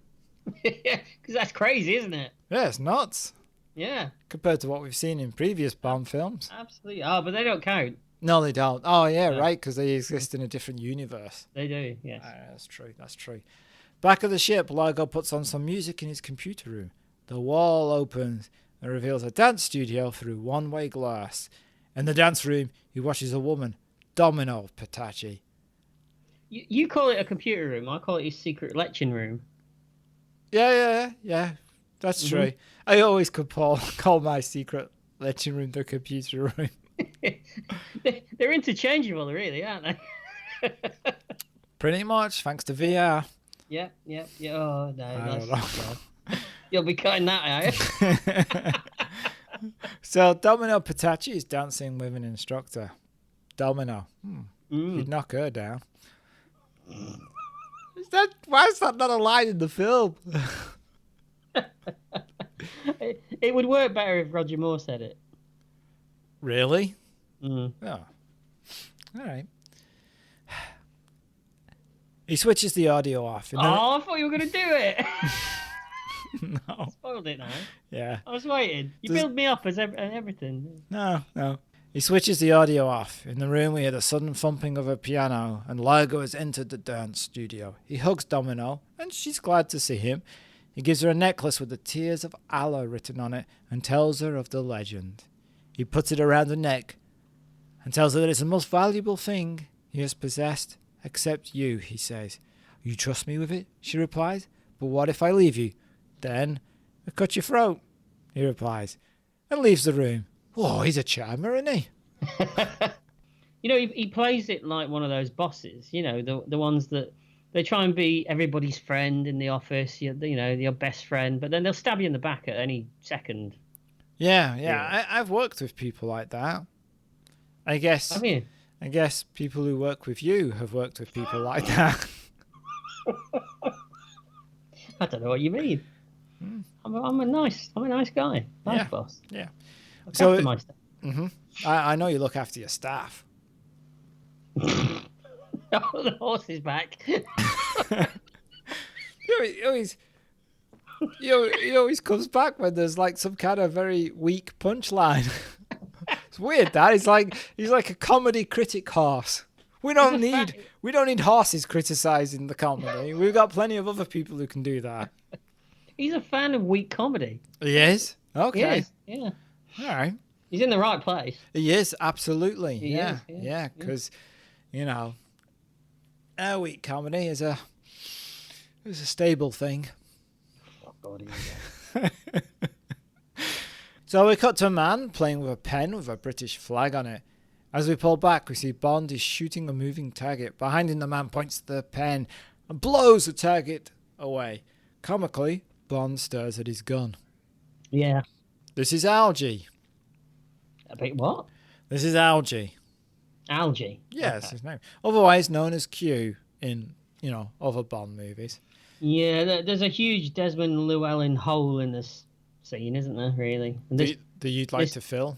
Yeah, because that's crazy, isn't it? Yeah, it's nuts. Yeah. Compared to what we've seen in previous Bond films. Absolutely. Oh, but they don't count. No, they don't. Oh, yeah, right, because they exist in a different universe. They do, yes. That's true. Back at the ship, Largo puts on some music in his computer room. The wall opens and reveals a dance studio through one-way glass. In the dance room, he watches a woman, Domino Patachi. You call it a computer room. I call it his secret lecture room. Yeah. That's true. I always could call my secret lecture room the computer room. They're interchangeable, really, aren't they? Pretty much, thanks to VR. Yeah. Oh no, I that's don't know. yeah. You'll be cutting that out. So Domino Patacci is dancing with an instructor. Domino. You'd knock her down. Why is that not a line in the film? It would work better if Roger Moore said it. Really? Mm. Oh. All right. He switches the audio off. Oh, I thought you were going to do it. No. Spoiled it now. Yeah. I was waiting. You build me up as everything. No. He switches the audio off. In the room, we hear the sudden thumping of a piano, and Largo has entered the dance studio. He hugs Domino, and she's glad to see him. He gives her a necklace with the tears of Allah written on it, and tells her of the legend. He puts it around her neck, and tells her that it's the most valuable thing he has possessed, except you, he says. You trust me with it? She replies. But what if I leave you? Then I cut your throat, he replies, and leaves the room. Whoa, he's a charmer, isn't he? You know, he plays it like one of those bosses, you know, the ones that they try and be everybody's friend in the office, you know, your best friend, but then they'll stab you in the back at any second. Yeah. I've worked with people like that. I guess. Have you? I guess people who work with you have worked with people like that. I don't know what you mean. I'm a nice guy. Nice Yeah. boss. Yeah. Look So after my stuff. I know you look after your staff. Oh, the horse is back. He always comes back when there's like some kind of very weak punchline. It's weird that he's like a comedy critic horse. We don't need horses criticizing the comedy. We've got plenty of other people who can do that. He's a fan of weak comedy. He is? Okay. Yeah. All right. He's in the right place. He is, absolutely. He Yeah. is, Yeah, because, you know, weak comedy is a stable thing. Oh, God, So we cut to a man playing with a pen with a British flag on it. As we pull back, we see Bond is shooting a moving target. Behind him, the man points to the pen and blows the target away. Comically, Bond stares at his gun. Yeah. This is Algie. A bit what? This is Algie. Algie. Yeah, that's Okay. his name. Otherwise known as Q in, other Bond movies. Yeah, there's a huge Desmond Llewellyn hole in this scene, isn't there, really? And this, Do you like this- to fill?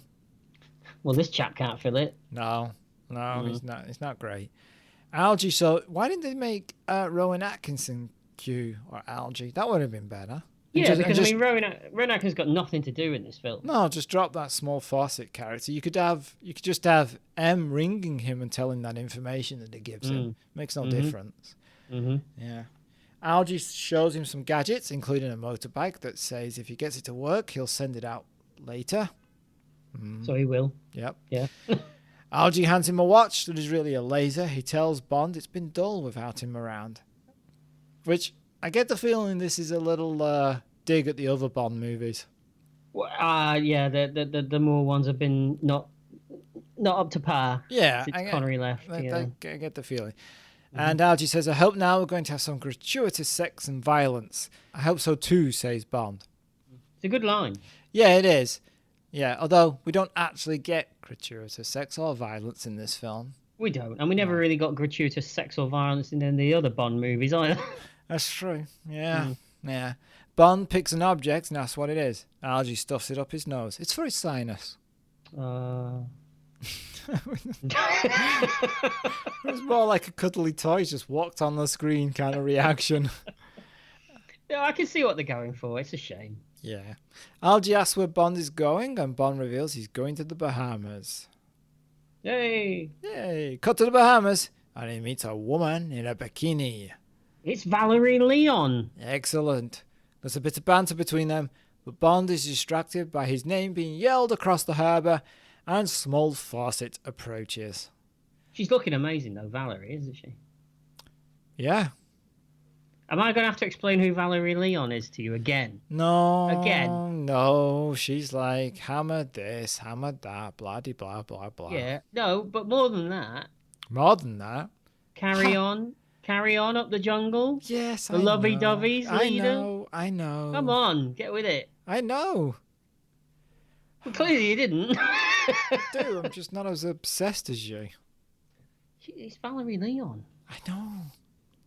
well, this chap can't fill it. No, he's not. It's not great. Algie. So why didn't they make Rowan Atkinson Q or Algie? That would have been better. Yeah, because I mean, Rowan Atkinson's got nothing to do in this film. No, just drop that small Fawcett character. You could just have M ringing him and telling that information that it gives him. Makes no difference. Mm-hmm. Yeah. Algie shows him some gadgets, including a motorbike that says if he gets it to work, he'll send it out later. So he will. Yep. Yeah. Algie hands him a watch that is really a laser. He tells Bond it's been dull without him around. Which, I get the feeling this is a little dig at the other Bond movies. Yeah. The Moore ones have been not up to par. Yeah. Since Connery left. I get the feeling. And Algie says, I hope now we're going to have some gratuitous sex and violence. I hope so too, says Bond. It's a good line. Yeah, it is. Yeah, although we don't actually get gratuitous sex or violence in this film. We don't. And we never really got gratuitous sex or violence in the other Bond movies either. That's true. Yeah. Yeah. Bond picks an object and asks what it is. Algie stuffs it up his nose. It's for his sinus. It was more like a cuddly toy just walked on the screen kind of reaction. Yeah, I can see what they're going for. It's a shame. Yeah. Algie asks where Bond is going, and Bond reveals he's going to the Bahamas. Yay! Yay. Cut to the Bahamas, and he meets a woman in a bikini. It's Valerie Leon. Excellent. There's a bit of banter between them, but Bond is distracted by his name being yelled across the harbour, and small Fawcett approaches. She's looking amazing though, Valerie, isn't she? Yeah. Am I going to have to explain who Valerie Leon is to you again? No. Again? No. She's like, hammer this, hammer that, blah, de, blah, blah, blah. Yeah. No, but more than that, More than that. Carry On Up the Jungle. Yes, The I Lovey-Dovey's know. leader. I know. Come on, get with it. I know. Well, clearly you didn't. Dude, I'm just not as obsessed as you. It's Valerie Leon. I know.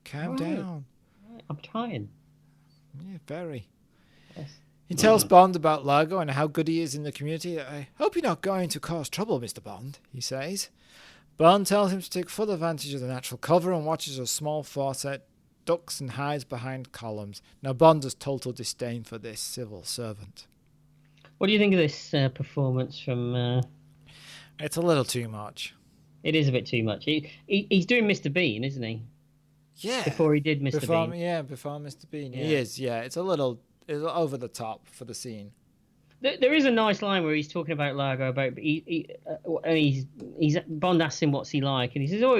Calm Right. down. Right, I'm trying. Yeah, very. Yes. He tells Bond about Largo and how good he is in the community. I hope you're not going to cause trouble, Mr. Bond, he says. Bond tells him to take full advantage of the natural cover and watches a small faucet ducks and hides behind columns. Now, Bond has total disdain for this civil servant. What do you think of this performance from... It's a little too much. It is a bit too much. He's doing Mr. Bean, isn't he? Yeah. Before he did Mr. Bean. Yeah, before Mr. Bean. Yeah. He is, yeah. It's over the top for the scene. There is a nice line where he's talking about Largo, about and Bond asks him what's he like, and he says, "Oh,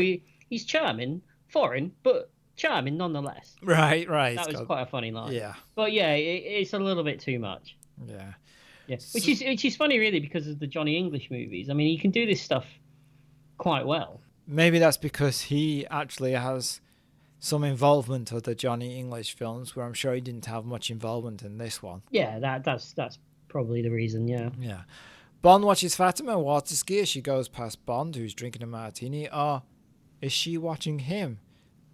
he's charming, foreign, but charming nonetheless." Right. That was quite a funny line. Yeah. But yeah, it's a little bit too much. Yeah. Yeah, which is funny really because of the Johnny English movies. I mean, he can do this stuff quite well. Maybe that's because he actually has some involvement of the Johnny English films, where I'm sure he didn't have much involvement in this one. Yeah, that's probably the reason. Yeah. Yeah. Bond watches Fatima water ski as she goes past Bond, who's drinking a martini, or is she watching him?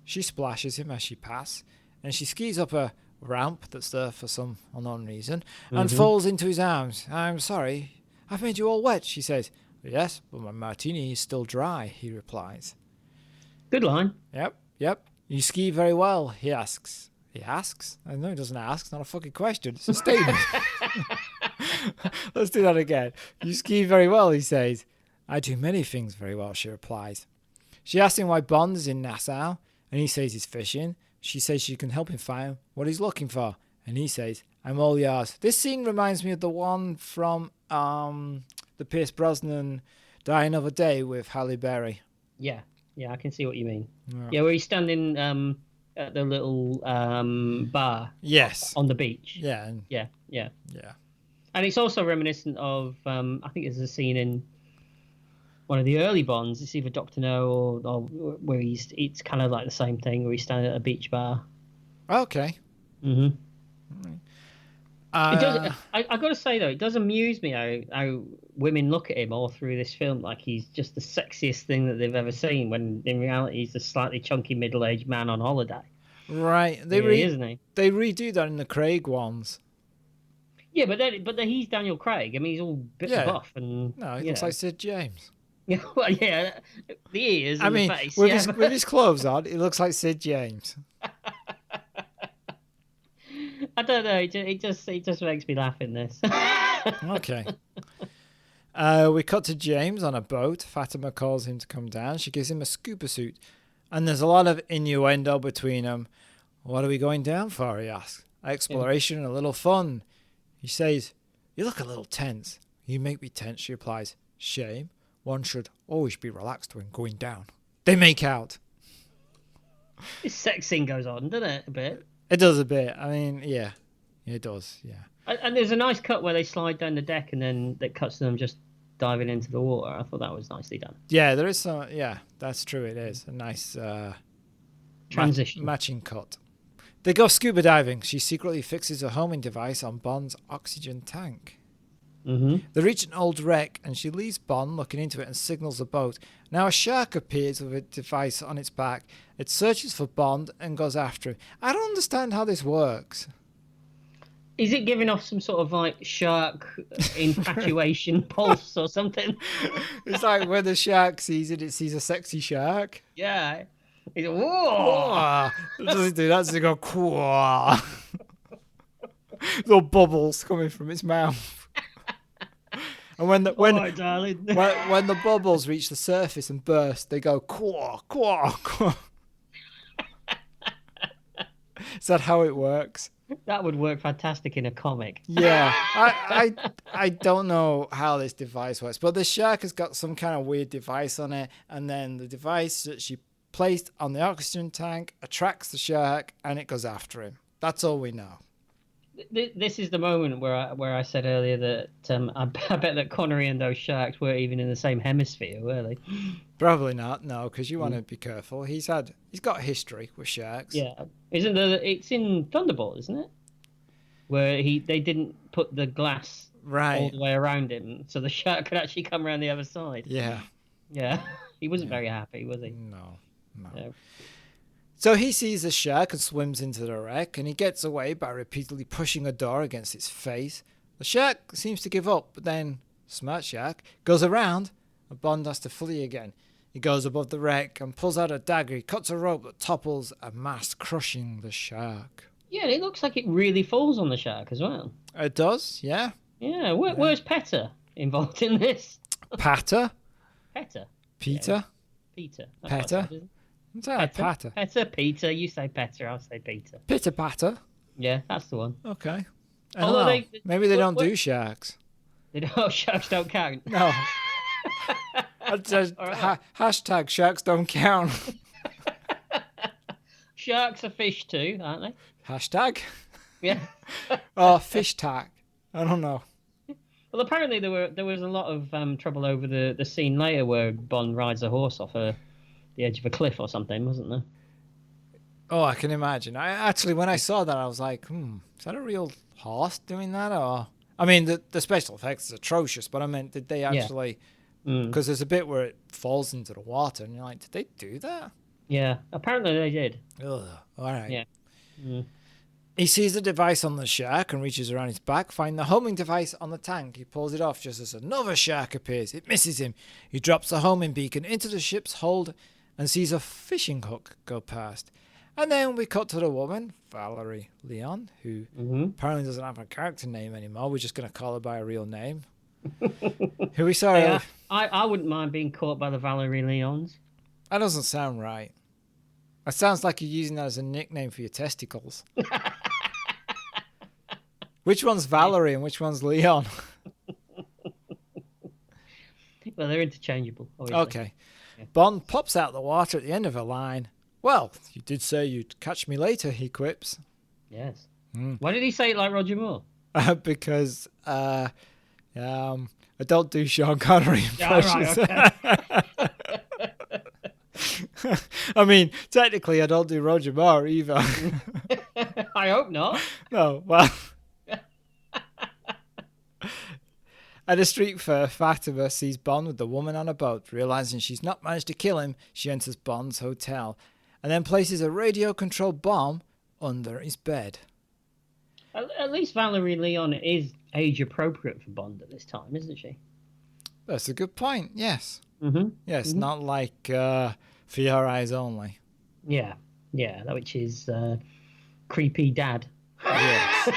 She splashes him as she passes, and she skis up a ramp that's there for some unknown reason, and falls into his arms. "I'm sorry, I've made you all wet," she says. "Yes, but my martini is still dry," he replies. Good line. Yep. "You ski very well," he asks. He asks? I know he doesn't ask. It's not a fucking question. It's a statement. Let's do that again. "You ski very well," he says. "I do many things very well," she replies. She asks him why Bond is in Nassau, and he says he's fishing. She says she can help him find what he's looking for, and he says, "I'm all yours." This scene reminds me of the one from the Pierce Brosnan Die Another Day with Halle Berry. Yeah, I can see what you mean. Yeah, where he's standing at the little bar. Yes. On the beach. Yeah. Yeah. And it's also reminiscent of, I think there's a scene in one of the early Bonds. It's either Dr. No or where it's kind of like the same thing, where he's standing at a beach bar. Okay. Mm-hmm. It does. I got to say though, it does amuse me how women look at him all through this film like he's just the sexiest thing that they've ever seen, when in reality he's a slightly chunky middle-aged man on holiday. Right. Isn't he? They redo that in the Craig ones. Yeah, but then he's Daniel Craig. I mean, he's all bit buff and no, he looks like Sid James. Yeah, well, yeah, the ears. I and mean, the face, with his clothes on, he looks like Sid James. I don't know. It just makes me laugh in this. Okay. We cut to James on a boat. Fatima calls him to come down. She gives him a scuba suit, and there's a lot of innuendo between them. "What are we going down for?" he asks. "Exploration and a little fun." He says, "You look a little tense." "You make me tense," she replies. "Shame. One should always be relaxed when going down." They make out. This sex scene goes on, doesn't it? A bit. It does a bit. I mean, yeah. It does, yeah. And there's a nice cut where they slide down the deck, and then that cuts to them just diving into the water. I thought that was nicely done. Yeah, there is some... Yeah, that's true. It is. A nice... transition. Matching cut. They go scuba diving. She secretly fixes a homing device on Bond's oxygen tank. Mm-hmm. They reach an old wreck, and she leaves Bond looking into it and signals a boat. Now a shark appears with a device on its back. It searches for Bond and goes after him. I don't understand how this works. Is it giving off some sort of like shark infatuation pulse or something? It's like when the shark sees it sees a sexy shark. Yeah. It's whoa. It doesn't do that. It go quah. Little bubbles coming from its mouth. And when the bubbles reach the surface and burst, they go quah quah quah. Is that how it works? That would work fantastic in a comic. Yeah, I don't know how this device works, but the shark has got some kind of weird device on it, and then the device that she placed on the oxygen tank, attracts the shark, and it goes after him. That's all we know. This is the moment where I said earlier that I bet that Connery and those sharks weren't even in the same hemisphere, were they? Probably not, no, because you want to be careful. He's got history with sharks. Yeah, isn't there? It's in Thunderball, isn't it? Where they didn't put the glass all the way around him, so the shark could actually come around the other side. Yeah. Yeah, he wasn't very happy, was he? No. No. So he sees the shark and swims into the wreck, and he gets away by repeatedly pushing a door against its face. The shark seems to give up, but then, smart shark, goes around, and Bond has to flee again. He goes above the wreck and pulls out a dagger. He cuts a rope that topples a mast, crushing the shark. Yeah, it looks like it really falls on the shark as well. It does, yeah. Yeah, where's Petter involved in this? Patter? Petter. Peter? Yeah. Peter. That's what Petter? it is. It's like Patter. Petter, Peter. You say Petter, I'll say Peter. Pitter patter? Yeah, that's the one. Okay. I Although don't know. Maybe they don't what- do sharks. Sharks don't count. No. Hashtag sharks don't count. Sharks are fish too, aren't they? Hashtag? Yeah. Oh, fish tag. I don't know. Well, apparently there was a lot of trouble over the scene later where Bond rides a horse off the edge of a cliff or something, wasn't there? Oh, I can imagine. When I saw that, I was like, is that a real horse doing that? Or I mean, the special effects is atrocious, but I meant, did they actually... Because there's a bit where it falls into the water, and you're like, did they do that? Yeah, apparently they did. Ugh, all right. Yeah. He sees the device on the shark and reaches around his back, finds the homing device on the tank. He pulls it off just as another shark appears. It misses him. He drops the homing beacon into the ship's hold and sees a fishing hook go past. And then we cut to the woman, Valerie Leon, who apparently doesn't have a character name anymore. We're just going to call her by a real name. Who we saw. Yeah, I wouldn't mind being caught by the Valerie Leons. That doesn't sound right. It sounds like you're using that as a nickname for your testicles. Which one's Valerie and which one's Leon? Well, they're interchangeable. Obviously. Okay. Yeah. Bond pops out the water at the end of a line. Well, you did say you'd catch me later, he quips. Yes. Why did he say it like Roger Moore? Because I don't do Sean Connery impressions. Yeah, right, okay. I mean, technically, I don't do Roger Moore either. I hope not. No, well. At a street fair, Fatima sees Bond with the woman on a boat. Realizing she's not managed to kill him, she enters Bond's hotel and then places a radio-controlled bomb under his bed. At least Valerie Leon is age-appropriate for Bond at this time, isn't she? That's a good point, yes. Mm-hmm. Yes, not like For Your Eyes Only. Yeah, which is creepy dad. Yes.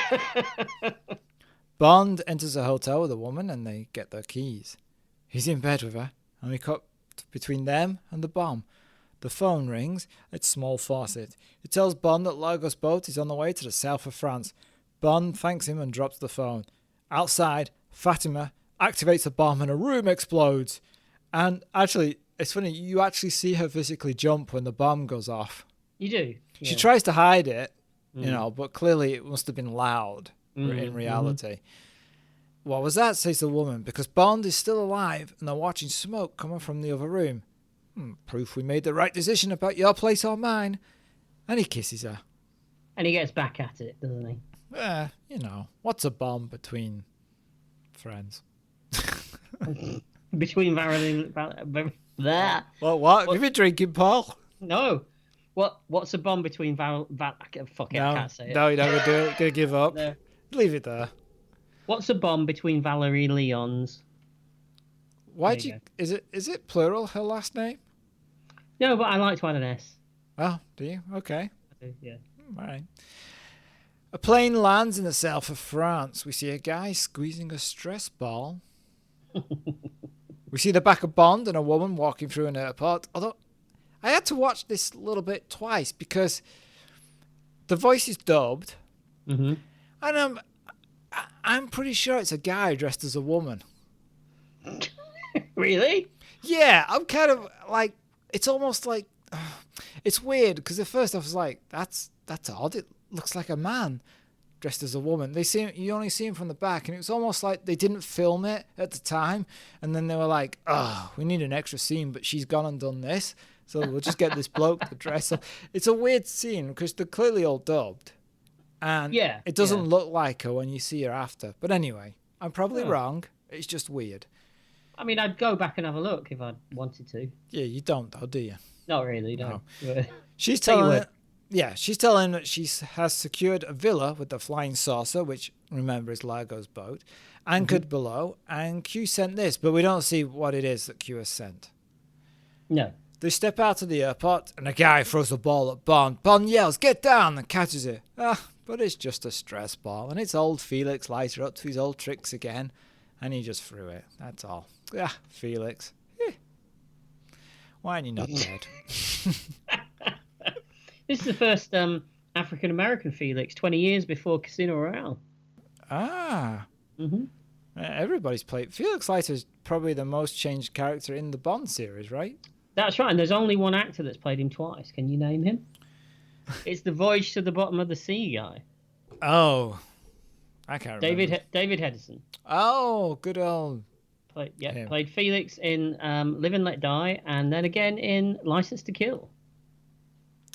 Bond enters a hotel with a woman and they get their keys. He's in bed with her and we cut between them and the bomb. The phone rings. It's Small Fawcett. It tells Bond that Largo's boat is on the way to the south of France. Bond thanks him and drops the phone. Outside, Fatima activates a bomb and a room explodes. And actually, it's funny, you actually see her physically jump when the bomb goes off. You do? Yeah. She tries to hide it, but clearly it must have been loud in reality. What was that, says the woman, because Bond is still alive and they're watching smoke coming from the other room. Proof we made the right decision about your place or mine. And he kisses her. And he gets back at it, doesn't he? What's a bomb between friends? Between Valerie... There. Well, what? Have you been drinking, Paul? No. What's a bomb between fuck it, I can't say it. No, you're not going to do it. Going to give up. No. Leave it there. What's a bomb between Valerie Leons? Why'd you... Is it plural, her last name? No, but I like to add an S. Oh, do you? Okay. I do, yeah. All right. A plane lands in the south of France. We see a guy squeezing a stress ball. We see the back of Bond and a woman walking through an airport. Although I had to watch this a little bit twice because the voice is dubbed, and I'm pretty sure it's a guy dressed as a woman. Really? Yeah, I'm kind of like, it's almost like It's weird because at first I was like, that's odd. It looks like a man dressed as a woman. You only see him from the back, and it was almost like they didn't film it at the time, and then they were like, oh, we need an extra scene, but she's gone and done this, so we'll just get this bloke to dress up. It's a weird scene because they're clearly all dubbed, and it doesn't look like her when you see her after. But anyway, I'm probably wrong. It's just weird. I mean, I'd go back and have a look if I wanted to. Yeah, you don't though, do you? Not really, no. She's telling she's telling him that she has secured a villa with the flying saucer, which, remember, is Largo's boat, anchored below, and Q sent this, but we don't see what it is that Q has sent. No. They step out of the airport, and a guy throws a ball at Bond. Bond yells, "Get down!" and catches it. But it's just a stress ball, and it's old Felix lights her up to his old tricks again, and he just threw it. That's all. Felix. Why aren't you not dead? This is the first African-American Felix, 20 years before Casino Royale. Everybody's played. Felix Leiter's probably the most changed character in the Bond series, right? That's right, and there's only one actor that's played him twice. Can you name him? It's the Voyage to the Bottom of the Sea guy. Oh, I can't remember. David Hedison. Oh, good old. Played Felix in Live and Let Die, and then again in License to Kill.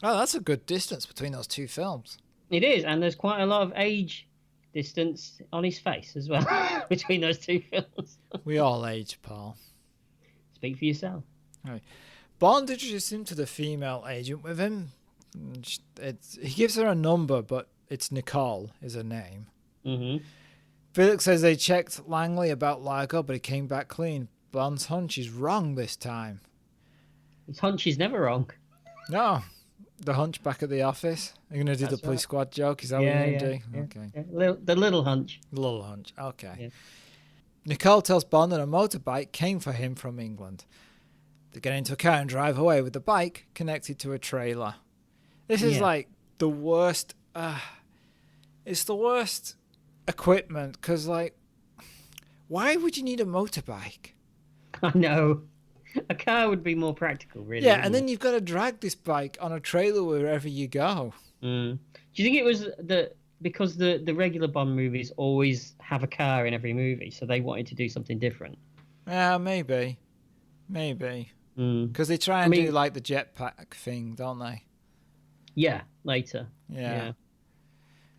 Oh, that's a good distance between those two films. It is, and there's quite a lot of age distance on his face as well between those two films. We all age, Paul. Speak for yourself. Right. Bond introduces him to the female agent with him. He gives her a number, but it's Nicole is her name. Mm-hmm. Felix says they checked Langley about Largo, but he came back clean. Bond's hunch is wrong this time. His hunch is never wrong. No. The hunch back at the office. Are you going to do the police squad joke? Is that what you're going to do? Yeah, okay. Yeah. The little hunch. Little hunch. Okay. Yeah. Nicole tells Bond that a motorbike came for him from England. They get into a car and drive away with the bike connected to a trailer. This is like the worst. It's the worst equipment because, like, why would you need a motorbike? I know. A car would be more practical, really. Yeah, and then you've got to drag this bike on a trailer wherever you go. Do you think it was because the regular Bond movies always have a car in every movie, so they wanted to do something different? Yeah, maybe. Because they try and do like the jetpack thing, don't they? Yeah, later. Yeah.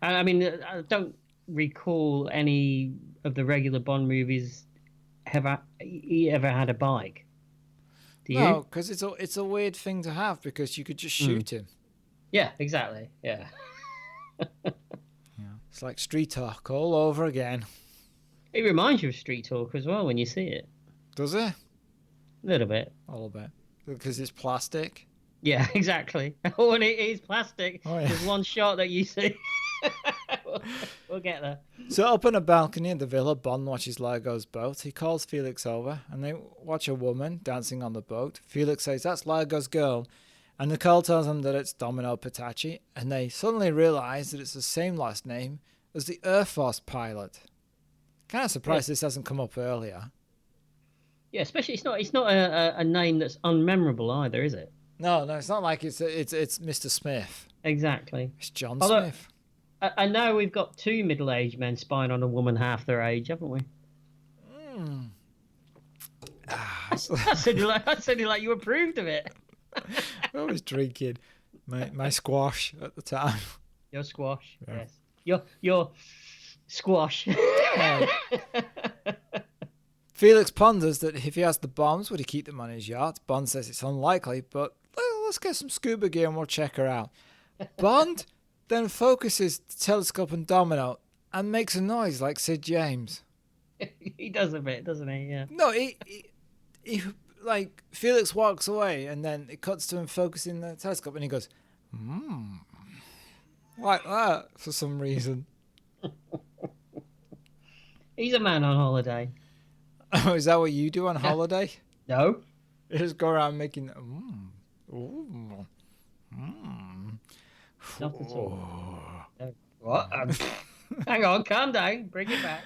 I mean, I don't recall any of the regular Bond movies he ever had a bike. Do you? No, because it's a weird thing to have because you could just shoot him. Yeah, exactly. Yeah. It's like Street Talk all over again. It reminds you of Street Talk as well when you see it. Does it? A little bit. A little bit. Because it's plastic. Yeah, exactly. Oh, and it is plastic. Oh, yeah. There's one shot that you see. We'll get there. So up on a balcony in the villa, Bond watches Largo's boat. He calls Felix over, and they watch a woman dancing on the boat. Felix says, "That's Largo's girl." And Nicole tells him that it's Domino Petacci, and they suddenly realise that it's the same last name as the Air Force pilot. Kind of surprised this hasn't come up earlier. Yeah, especially it's not a name that's unmemorable either, is it? No, it's not like it's Mr. Smith. Exactly. It's John Smith. I know we've got two middle-aged men spying on a woman half their age, haven't we? I sounded like you approved of it. I was drinking my squash at the time. Your squash, yes. Your squash. Felix ponders that if he has the bombs, would he keep them on his yacht? Bond says it's unlikely, but let's get some scuba gear and we'll check her out. Bond then focuses the telescope on Domino and makes a noise like Sid James. He does a bit, doesn't he? Yeah. No, he like Felix walks away and then it cuts to him focusing the telescope and he goes, like that for some reason. He's a man on holiday. Oh, is that what you do on holiday? No. You just go around making Not at all. No. What? Hang on, calm down. Bring it back.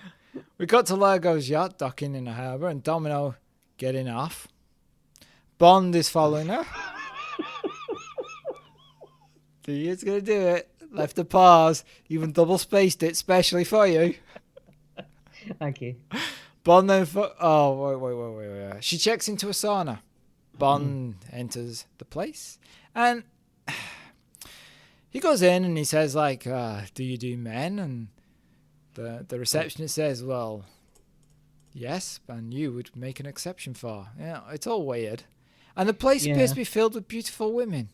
We got to Largo's yacht docking in the harbour and Domino getting off. Bond is following her. He is going to do it. Left a pause. Even double spaced it, specially for you. Thank you. Bond then... wait. She checks into a sauna. Bond enters the place. And he goes in and he says, like, do you do men? And the receptionist says, well, yes, and you would make an exception for. Yeah, it's all weird. And the place appears to be filled with beautiful women.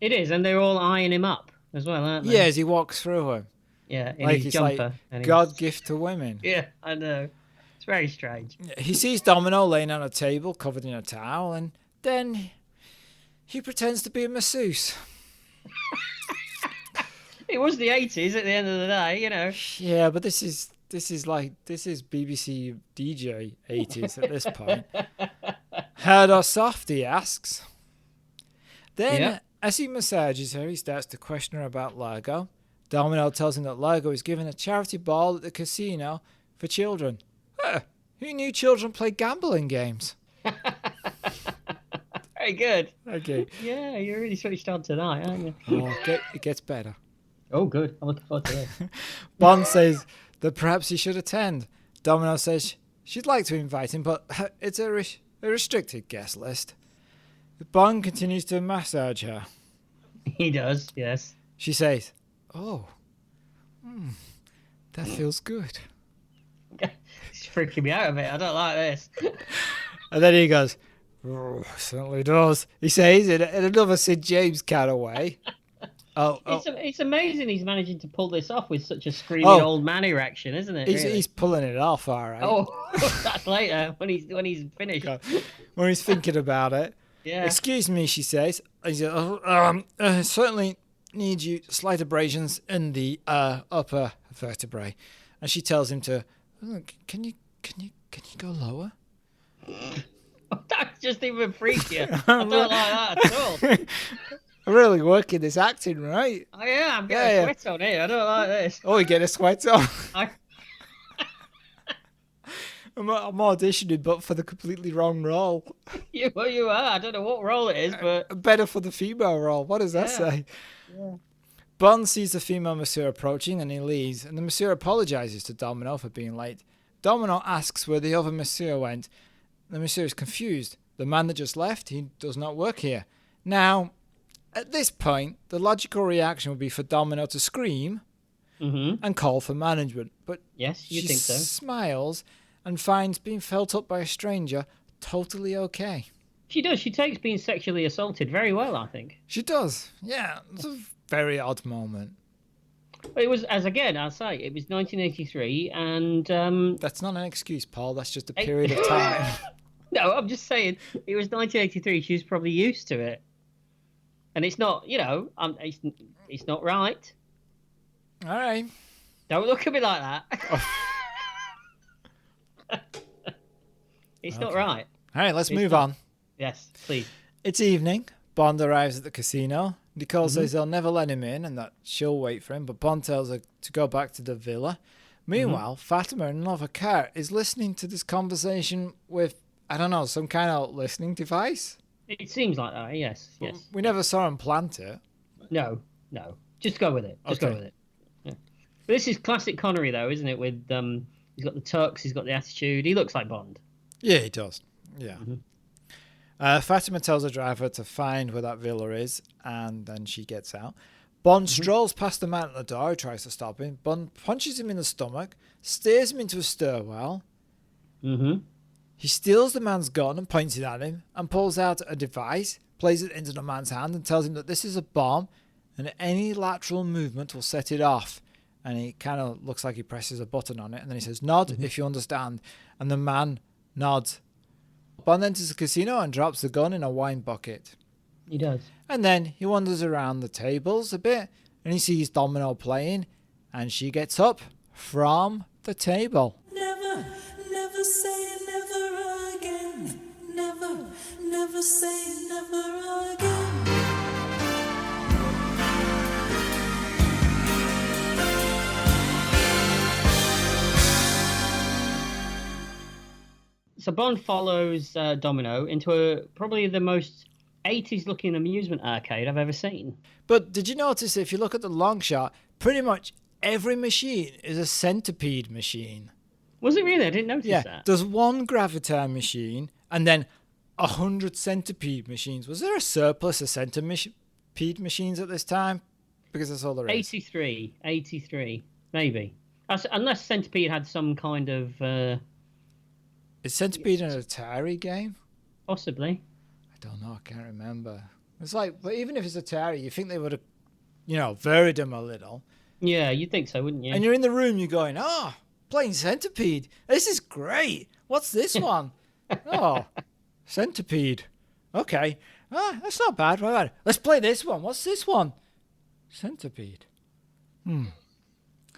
It is, and they're all eyeing him up as well, aren't they? Yeah, as he walks through them. Yeah, in Like his it's jumper. like God gift to women. Yeah, I know. It's very strange. He sees Domino laying on a table covered in a towel, and then he pretends to be a masseuse. It was the 80s at the end of the day, you know. Yeah, but this is BBC DJ 80s at this point. Hard or soft, he asks. Then, as he massages her, he starts to question her about Largo. Domino tells him that Largo is giving a charity ball at the casino for children. Who knew children play gambling games? Very good. Okay. Yeah, you're really switched on tonight, aren't you? Oh, it gets better. Oh, good. I'm looking forward to this. Bond says that perhaps he should attend. Domino says she'd like to invite him, but it's a restricted guest list. Bond continues to massage her. He does, yes. She says, that feels good. It's freaking me out a bit. I don't like this. And then he goes, certainly does. He says in another Sid James kind of way. It's amazing he's managing to pull this off with such a screaming old man erection, isn't it? Really? He's pulling it off, all right. Oh, that's later when he's finished. When he's thinking about it. Yeah. Excuse me, she says. He says, certainly need you slight abrasions in the upper vertebrae. And she tells him to, can you go lower? That's just even freakier. I don't like that at all. I'm really working this acting, right? Oh yeah, I'm getting a sweat on here. I don't like this. Oh, you get a sweat on. I'm auditioning, but for the completely wrong role. You are. I don't know what role it is, but better for the female role. What does that say? Yeah. Bond sees the female masseur approaching and he leaves, and the masseur apologizes to Domino for being late. Domino asks where the other masseur went. The masseur is confused. The man that just left, he does not work here. Now, at this point, the logical reaction would be for Domino to scream and call for management. But yes, you she think so. Smiles and finds being felt up by a stranger totally okay. She does. She takes being sexually assaulted very well, I think. She does. Yeah, it's a very odd moment. It was, as again, I'll say, it was 1983, and... That's not an excuse, Paul. That's just a period of time. No, I'm just saying, it was 1983. She was probably used to it. And it's not, it's not right. All right. Don't look at me like that. It's not right. All right, let's move on. Yes, please. It's evening. Bond arrives at the casino. Nicole says they'll never let him in and that she'll wait for him, but Bond tells her to go back to the villa. Meanwhile, Fatima in another car is listening to this conversation with, I don't know, some kind of listening device. It seems like that, yes. We never saw him plant it. No. Just go with it. Go with it. Yeah. But this is classic Connery, though, isn't it? With he's got the tux, he's got the attitude. He looks like Bond. Yeah, he does. Yeah. Fatima tells the driver to find where that villa is, and then she gets out. Bond strolls past the man at the door who tries to stop him. Bond punches him in the stomach, steers him into a stairwell. He steals the man's gun and points it at him, and pulls out a device, places it into the man's hand, and tells him that this is a bomb, and any lateral movement will set it off. And he kind of looks like he presses a button on it, and then he says, "Nod if you understand." And the man nods. Bond enters the casino and drops the gun in a wine bucket. He does. And then he wanders around the tables a bit, and he sees Domino playing, and she gets up from the table. Never, never say never again. Never, never say never again. So Bond follows Domino into probably the most 80s looking amusement arcade I've ever seen. But did you notice if you look at the long shot, pretty much every machine is a centipede machine. Was it really? I didn't notice Yeah, that. there's one Gravatar machine and then 100 centipede machines. Was there a surplus of centipede machines at this time? Because that's all there is. 83, maybe. Unless Centipede had some kind of... Is Centipede an Atari game? Possibly. I don't know, I can't remember. It's like, but even if it's Atari, you think they would have, varied them a little. Yeah, you'd think so, wouldn't you? And you're in the room, you're going, playing Centipede. This is great. What's this one? Oh, Centipede. Okay. That's not bad. Right. Let's play this one. What's this one? Centipede.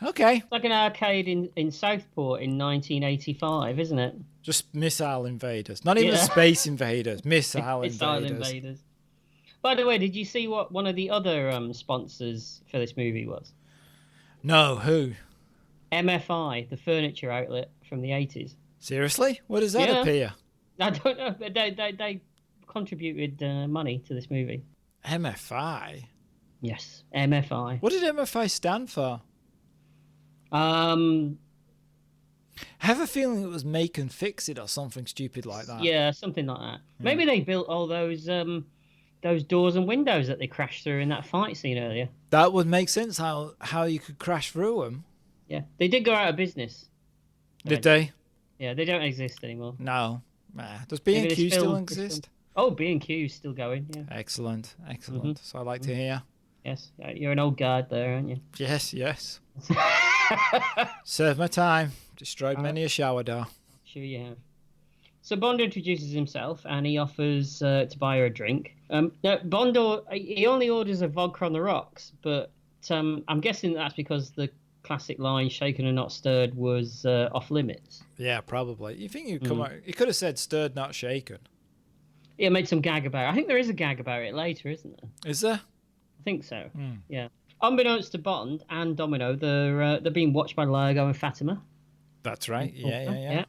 Okay. It's like an arcade in Southport in 1985, isn't it? Just missile invaders. Not even space invaders. Missile invaders. Invaders. By the way, did you see what one of the other sponsors for this movie was? No, who? MFI, the furniture outlet from the 80s. Seriously? Where does that appear? I don't know, but they contributed money to this movie. MFI? Yes, MFI. What did MFI stand for? I have a feeling it was Make and Fix It or something stupid like that. Yeah, something like that. Maybe they built all those doors and windows that they crashed through in that fight scene earlier. That would make sense how you could crash through them. Yeah, they did go out of business. Did they? Yeah, they don't exist anymore. No. Does B&Q still exist? Oh, B&Q is still going, yeah. Excellent. So I like to hear. Yes, you're an old guard there, aren't you? Yes. Served my time. Destroyed many a shower door. Sure you have. So Bond introduces himself and he offers to buy her a drink. Now Bond he only orders a vodka on the rocks, but I'm guessing that's because the classic line "shaken and not stirred" was off limits. Yeah, probably. You think you could have said "stirred, not shaken"? Yeah, made some gag about it. I think there is a gag about it later, isn't there? Is there? I think so. Yeah. Unbeknownst to Bond and Domino, they're being watched by Largo and Fatima. That's right. Yeah.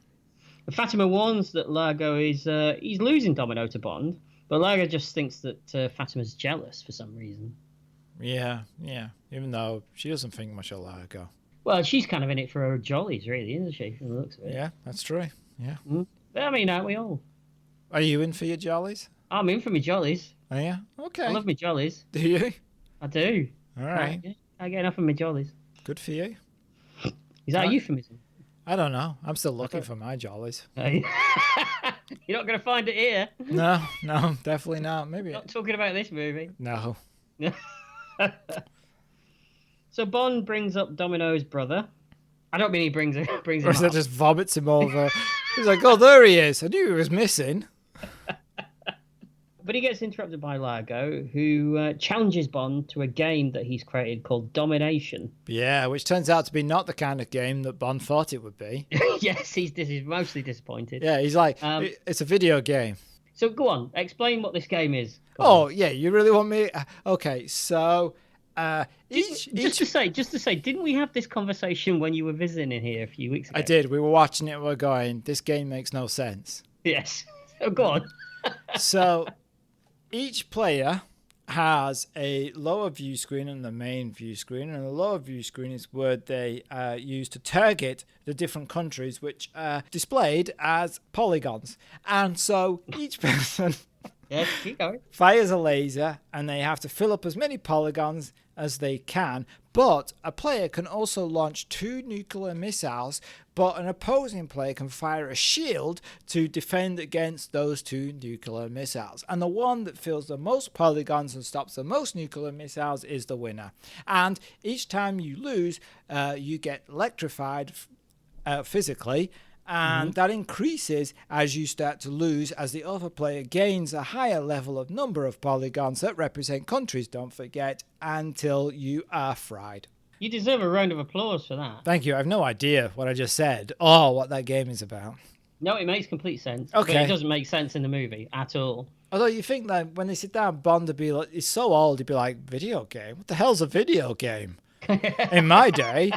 And Fatima warns that Largo is he's losing Domino to Bond, but Largo just thinks that Fatima's jealous for some reason. Yeah. Even though she doesn't think much of Largo. Well, she's kind of in it for her jollies, really, isn't she? From the looks of it. Yeah, that's true. Yeah. But, I mean, aren't we all? Are you in for your jollies? I'm in for my jollies. Oh, yeah? Okay. I love my jollies. Do you? I do. All right. I get enough of my jollies. Good for you. Is that a euphemism? I don't know. I'm still looking for my jollies. You're not going to find it here. No, definitely not. Maybe. Not talking about this movie. No. So Bond brings up Domino's brother. I don't mean he brings him Or is up. it just vomits him over? He's like, oh, there he is. I knew he was missing. But he gets interrupted by Largo, who challenges Bond to a game that he's created called Domination. Yeah, which turns out to be not the kind of game that Bond thought it would be. Yes, he's mostly disappointed. Yeah, he's like, it's a video game. So go on, explain what this game is. Yeah, you really want me? Okay, so just to say, didn't we have this conversation when you were visiting in here a few weeks ago? I did. We were watching it. We were going, this game makes no sense. Yes. So go on. So each player has a lower view screen and the main view screen, and the lower view screen is where they use to target the different countries, which are displayed as polygons. And so each person Yes, keep going. fires a laser, and they have to fill up as many polygons as they can. But a player can also launch 2 nuclear missiles, but an opposing player can fire a shield to defend against those 2 nuclear missiles. And the one that fills the most polygons and stops the most nuclear missiles is the winner. And each time you lose, you get electrified physically, and that increases as you start to lose, as the other player gains a higher level of number of polygons that represent countries, don't forget, until you are fried. You deserve a round of applause for that. Thank you. I have no idea what I just said or what that game is about. No, it makes complete sense. Okay. But it doesn't make sense in the movie at all. Although you think that when they sit down, Bond would be like, he's so old, he'd be like, video game? What the hell's a video game? In my day,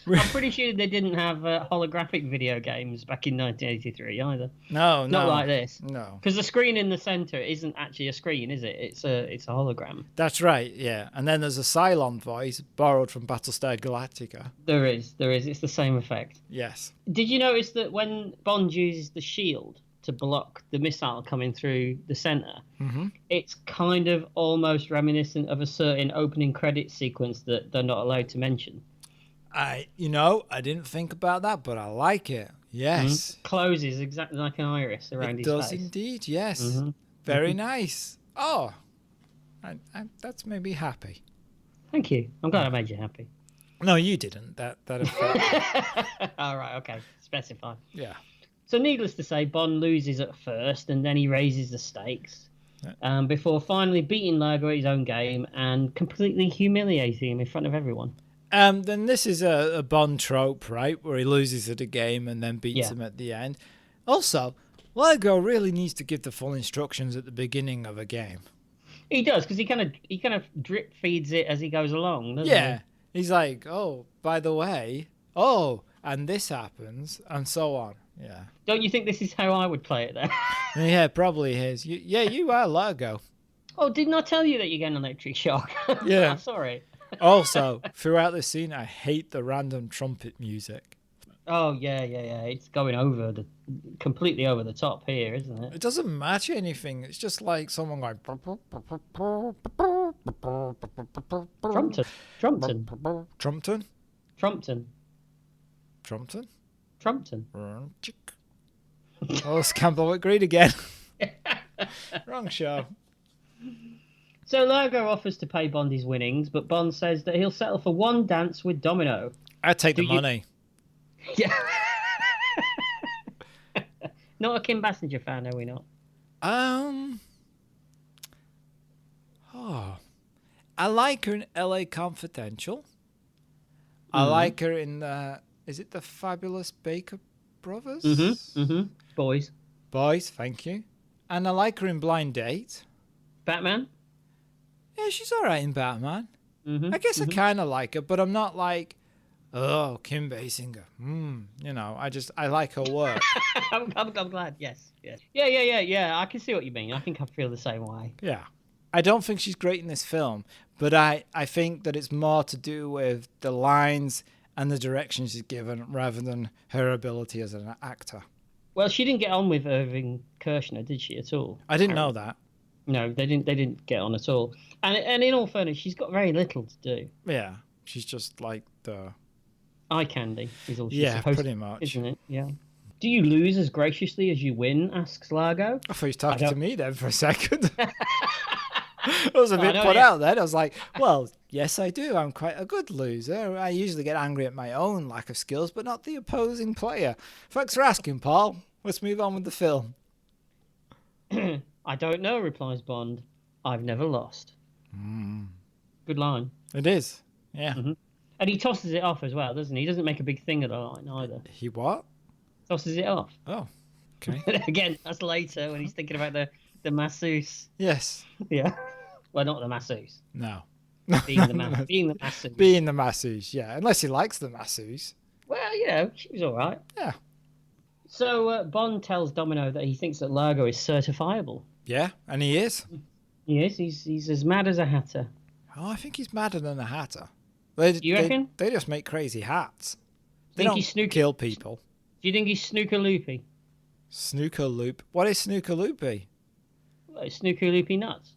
I'm pretty sure they didn't have holographic video games back in 1983 either. no, Not like this. No. Because the screen in the center isn't actually a screen, is it? It's a hologram. That's right, yeah. And then there's a Cylon voice borrowed from Battlestar Galactica. There is. It's the same effect. Yes. Did you notice that when Bond uses the shield to block the missile coming through the center, it's kind of almost reminiscent of a certain opening credit sequence that they're not allowed to mention. I didn't think about that, but I like it. Yes. Closes exactly like an iris around It his does face. indeed, yes. Very nice. Oh, that's made me happy. Thank you. I'm glad I made you happy. No, you didn't. That affected. All right, okay. Specify. Yeah. So needless to say, Bond loses at first, and then he raises the stakes before finally beating Largo at his own game and completely humiliating him in front of everyone. Then this is a Bond trope, right, where he loses at a game and then beats him at the end. Also, Largo really needs to give the full instructions at the beginning of a game. He does, because he kind of drip feeds it as he goes along, doesn't Yeah. He's like, oh, by the way, and this happens, and so on. Yeah. he? Don't you think this is how I would play it, then? Yeah, probably is. You are Largo. Oh, didn't I tell you that you get an electric shock? Yeah. I'm sorry. Also, throughout this scene, I hate the random trumpet music. Oh, yeah. It's going completely over the top here, isn't it? It doesn't match anything. It's just like someone going... Trumpton. Trumpton? Trumpton. Oh, it's Campbell Green again. Wrong show. So Largo offers to pay Bond his winnings, but Bond says that he'll settle for one dance with Domino. I'd take the Do you- money. Yeah. Not a Kim Basinger fan, are we not? I like her in L.A. Confidential. I like her in is it the Fabulous Baker Brothers? Boys. Boys, thank you. And I like her in Blind Date. Batman? Yeah, she's all right in Batman. I guess I kind of like her, but I'm not like, oh, Kim Basinger. I like her work. I'm glad, yes. Yeah, I can see what you mean. I think I feel the same way. Yeah. I don't think she's great in this film, but I think that it's more to do with the lines and the direction she's given rather than her ability as an actor. Well, she didn't get on with Irving Kershner, did she, at all? I didn't know that. No, they didn't get on at all. And in all fairness, she's got very little to do. Yeah, she's just like the... Eye candy is all she's supposed pretty to, much. isn't it? Yeah. Do you lose as graciously as you win? Asks Largo. I thought he was talking to don't- me then for a second. I was a bit know, put yeah. out then. I was like, well, yes, I do. I'm quite a good loser. I usually get angry at my own lack of skills, but not the opposing player. Thanks for asking, Paul. Let's move on with the film. I don't know, replies Bond. I've never lost. Good line. It is. Yeah. And he tosses it off as well, doesn't he? He doesn't make a big thing of the line either. He what? Tosses it off. Oh, okay. Again, that's later when he's thinking about the masseuse. Yes. Yeah. Well, not the masseuse. No. Being the masseuse. Being the masseuse, yeah. Unless he likes the masseuse. Well, she was all right. Yeah. So Bond tells Domino that he thinks that Largo is certifiable. Yeah, and he is. He is. He's as mad as a hatter. Oh, I think he's madder than a hatter. You reckon? They just make crazy hats. They Think don't he's snooker- kill people. Do you think he's snooker loopy? Snooker loop. What is snooker loopy? Like snooker loopy nuts.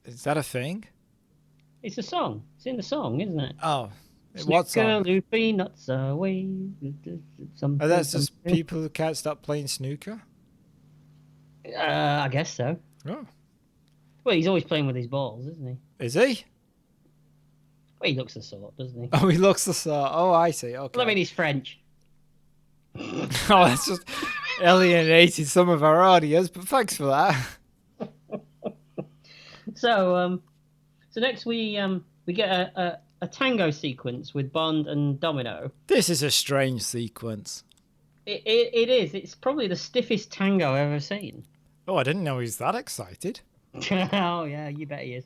Is that a thing? It's a song. It's in the song, isn't it? Oh, what Snooker song? loopy nuts away. Oh, that's just people who can't stop playing snooker? I guess so. Oh. Well, he's always playing with his balls, isn't he? Is he? Well, he looks the sort, doesn't he? Oh, he looks the sort. Oh, I see. Okay. Well, I mean, he's French. Oh, that's just alienated some of our audience, but thanks for that. So next we get a tango sequence with Bond and Domino. This is a strange sequence. It is. It's probably the stiffest tango I've ever seen. Oh, I didn't know he was that excited. Oh yeah, you bet he is.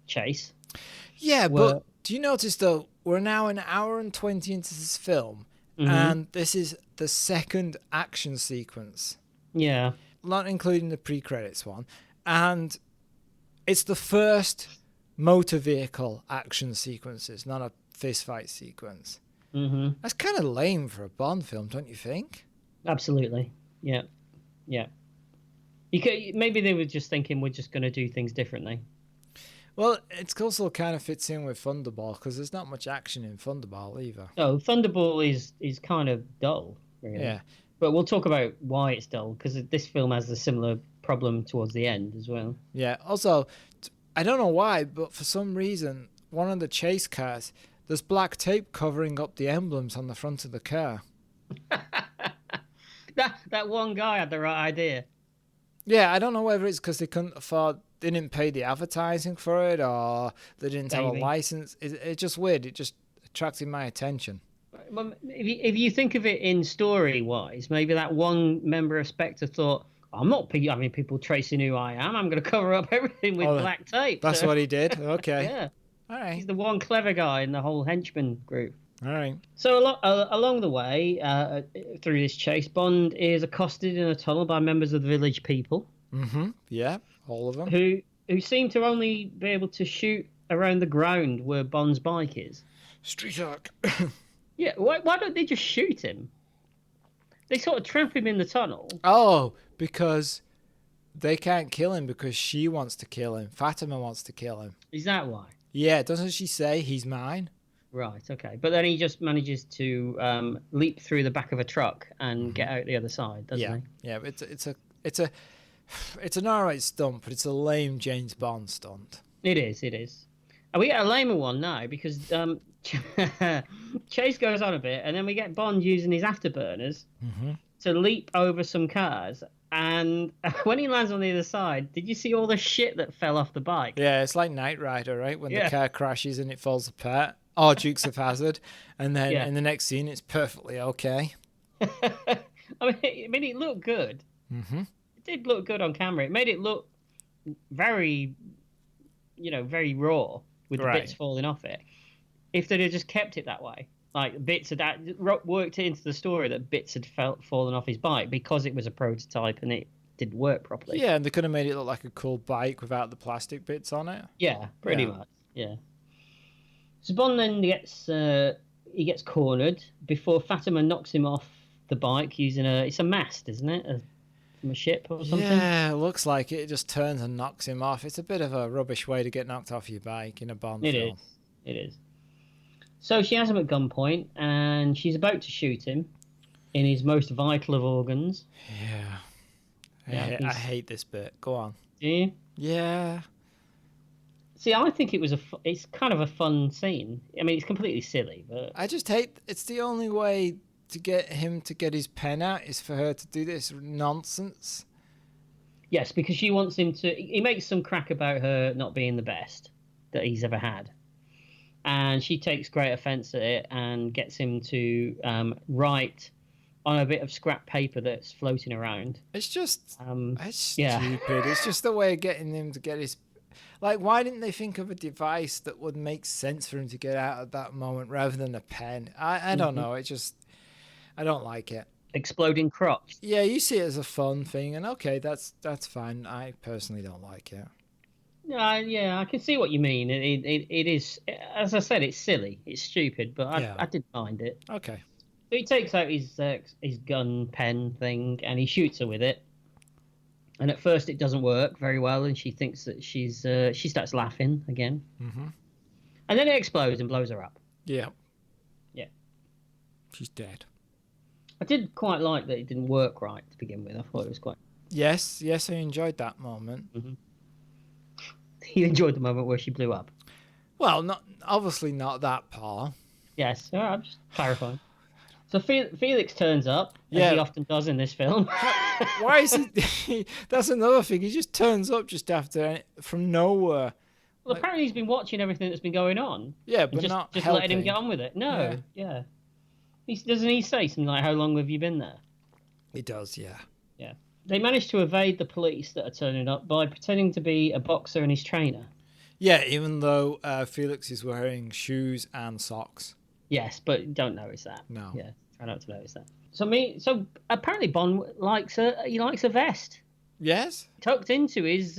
chase. Yeah, Well- but do you notice though, we're now an hour and 20 into this film, Mm-hmm. and this is the second action sequence, Yeah. not including the pre-credits one, and it's the first motor vehicle action sequences, not a fist fight sequence. Mm-hmm. That's kind of lame for a Bond film, don't you think? Absolutely. Yeah. Yeah. Maybe they were just thinking we're just going to do things differently. Well, it also kind of fits in with Thunderball because there's not much action in Thunderball either. Oh, Thunderball is kind of dull, really. Yeah. But we'll talk about why it's dull, because this film has a similar problem towards the end as well. Yeah. Also, I don't know why, but for some reason, one of the chase cars, there's black tape covering up the emblems on the front of the car. That one guy had the right idea. Yeah, I don't know whether it's because they didn't pay the advertising for it, or they didn't have a Maybe. license. It's just weird. It just attracted my attention. Well, if you think of it in story-wise, maybe that one member of Spectre thought, I'm not having people tracing who I am. I'm going to cover up everything with Oh, black tape. That's So- what he did. Okay. Yeah. All He's right. the one clever guy in the whole henchman group. All right. So along the way, through this chase, Bond is accosted in a tunnel by members of the village people Yeah, all of them. who seem to only be able to shoot around the ground where Bond's bike is. Street arc. Yeah, why don't they just shoot him? They sort of trap him in the tunnel. Oh, because they can't kill him because she wants to kill him. Fatima wants to kill him. Is that why? Yeah, doesn't she say he's mine? Right, okay. But then he just manages to leap through the back of a truck and get out the other side, doesn't Yeah, he? yeah. It's an alright stunt, but it's a lame James Bond stunt. It is. And we get a lamer one now because Chase goes on a bit, and then we get Bond using his afterburners to leap over some cars. And when he lands on the other side, did you see all the shit that fell off the bike? Yeah, it's like Knight Rider, right? When Yeah. the car crashes and it falls apart. Or Dukes of Hazzard, and then Yeah. in the next scene it's perfectly okay. I mean, it looked good. Mm-hmm. It did look good on camera. It made it look very, very raw with the Right. bits falling off it. If they'd have just kept it that way, like bits had worked it into the story that bits had fallen off his bike because it was a prototype and it didn't work properly. Yeah, and they could have made it look like a cool bike without the plastic bits on it. Yeah, pretty Yeah. much. Yeah. So Bond then gets cornered before Fatima knocks him off the bike using it's a mast, isn't it? From a ship or something. Yeah, it looks like it just turns and knocks him off. It's a bit of a rubbish way to get knocked off your bike in a Bond It film. is. It is. So she has him at gunpoint and she's about to shoot him in his most vital of organs. Yeah. Yeah, I he's- hate this bit. Go on. Do you? Yeah. See, I think it's kind of a fun scene. I mean, it's completely silly, but I just hate it's the only way to get him to get his pen out is for her to do this nonsense. yes, because she wants him to. He makes some crack about her not being the best that he's ever had, and she takes great offence at it and gets him to write on a bit of scrap paper that's floating around. It's just it's yeah. stupid. It's just a way of getting him to get his like why didn't they think of a device that would make sense for him to get out at that moment rather than a pen? I don't know. It just I don't like it. Exploding crotch. Yeah, you see it as a fun thing and okay, that's fine. I personally don't like it. Yeah, I can see what you mean. It is, as I said, it's silly, it's stupid, but Yeah. I didn't mind it. Okay. So he takes out his gun pen thing and he shoots her with it. And at first it doesn't work very well, and she thinks that she starts laughing again. Mm-hmm. And then it explodes and blows her up. Yeah. Yeah. She's dead. I did quite like that it didn't work right to begin with. I thought it was quite. Yes, I enjoyed that moment. You enjoyed the moment where she blew up. Well, obviously not that, Paul. Yes, I'm just clarifying. So Felix turns up, Yeah. as he often does in this film. Why is he? That's another thing. He just turns up just after from nowhere. Well, apparently he's been watching everything that's been going on. Yeah, And but just not letting him helping. get on with it. No, yeah. Doesn't he say something like, "How long have you been there?" He does, yeah. Yeah. They manage to evade the police that are turning up by pretending to be a boxer and his trainer. Yeah, even though Felix is wearing shoes and socks. Yes, but don't notice that. No. Yeah, try not to notice that. So apparently Bond likes a vest Yes? tucked into his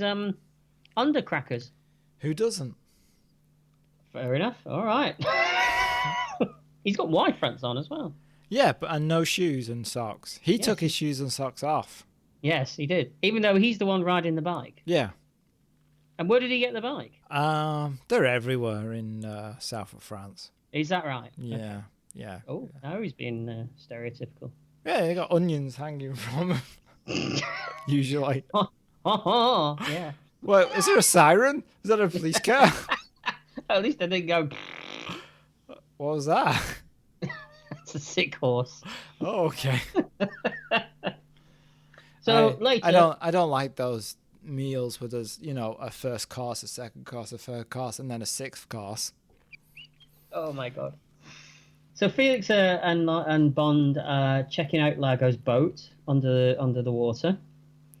undercrackers. Who doesn't? Fair enough. All right. He's got Y fronts on as well. Yeah, and no shoes and socks. He took his shoes and socks off. Yes, he did. Even though he's the one riding the bike. Yeah. And where did he get the bike? They're everywhere in south of France. Is that right? Yeah, Okay. yeah. Oh, now he's being stereotypical. Yeah, they got onions hanging from them. Usually. Oh, yeah. Well, is there a siren? Is that a police car? At least I didn't go. What was that? It's a sick horse. Oh, okay. So later, I don't like those meals where there's, a first course, a second course, a third course, and then a sixth course. Oh my god. So Felix and Bond are checking out Largo's boat under the water.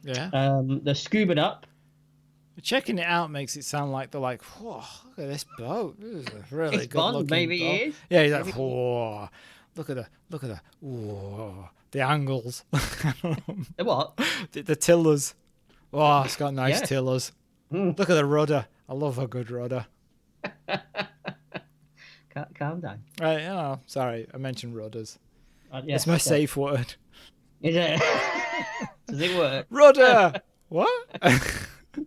Yeah. They're scubaed up. Checking it out makes it sound like they're like, whoa, look at this boat. This is a really It's good Bond, looking maybe boat. he is. Yeah, he's like, whoa, look at the, whoa, the angles. The what? the tillers. Oh, it's got nice Yeah. tillers. Look at the rudder. I love a good rudder. Calm down. Right, sorry, I mentioned rudders. Yes, It's my okay. safe word. Is it? Does it work? Rudder! What?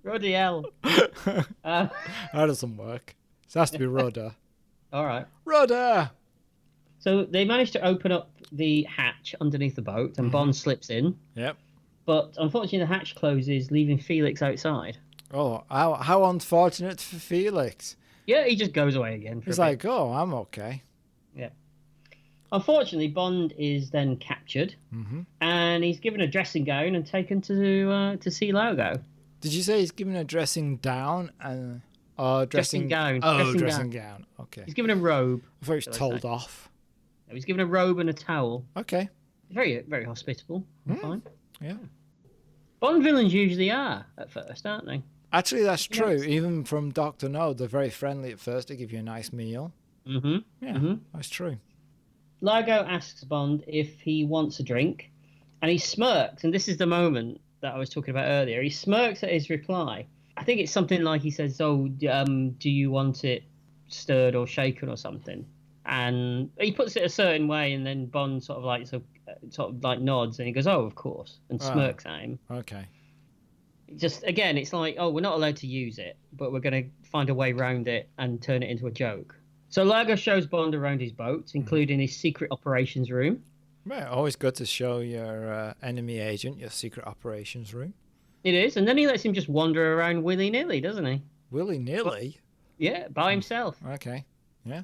Ruddy L. That doesn't work. It has to be rudder. All right. Rudder! So they managed to open up the hatch underneath the boat, and Bond slips in. Yep. But unfortunately, the hatch closes, leaving Felix outside. Oh, how unfortunate for Felix. Yeah, he just goes away again. He's like, oh, I'm okay. Yeah. Unfortunately, Bond is then captured, and he's given a dressing gown and taken to see Largo. Did you say he's given a dressing down and Dressing gown. Oh, Dressing dressing gown. Okay. He's given a robe. I thought he was shall I told say. off. He's given a robe and a towel. Okay. Very, very hospitable. Fine. Yeah. Bond villains usually are at first, aren't they? Actually, that's true. Yes. Even from Dr. No, they're very friendly at first. They give you a nice meal. Mm-hmm. Yeah, that's true. Largo asks Bond if he wants a drink, and he smirks. And this is the moment that I was talking about earlier. He smirks at his reply. I think it's something like he says, "Oh, do you want it stirred or shaken or something?" And he puts it a certain way, and then Bond sort of like nods, and he goes, "Oh, of course," and smirks at him. Okay. Just again, it's like, oh, we're not allowed to use it, but we're going to find a way around it and turn it into a joke. So Largo shows Bond around his boat, including his secret operations room. Right, always good to show your enemy agent your secret operations room. It is, and then he lets him just wander around willy-nilly, doesn't he? Willy-nilly? Yeah, by himself. Okay, yeah.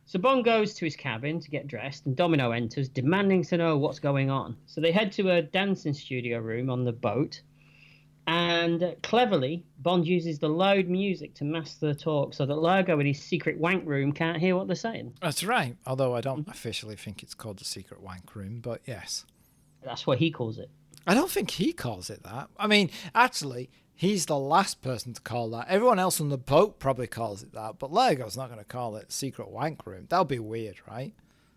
So Bond goes to his cabin to get dressed, and Domino enters, demanding to know what's going on. So they head to a dancing studio room on the boat, and cleverly, Bond uses the loud music to mask the talk so that Largo in his secret wank room can't hear what they're saying. That's right, although I don't officially think it's called the secret wank room, but yes. That's what he calls it. I don't think he calls it that. I mean, actually, he's the last person to call that. Everyone else on the boat probably calls it that, but Largo's not going to call it secret wank room. That'll be weird, right?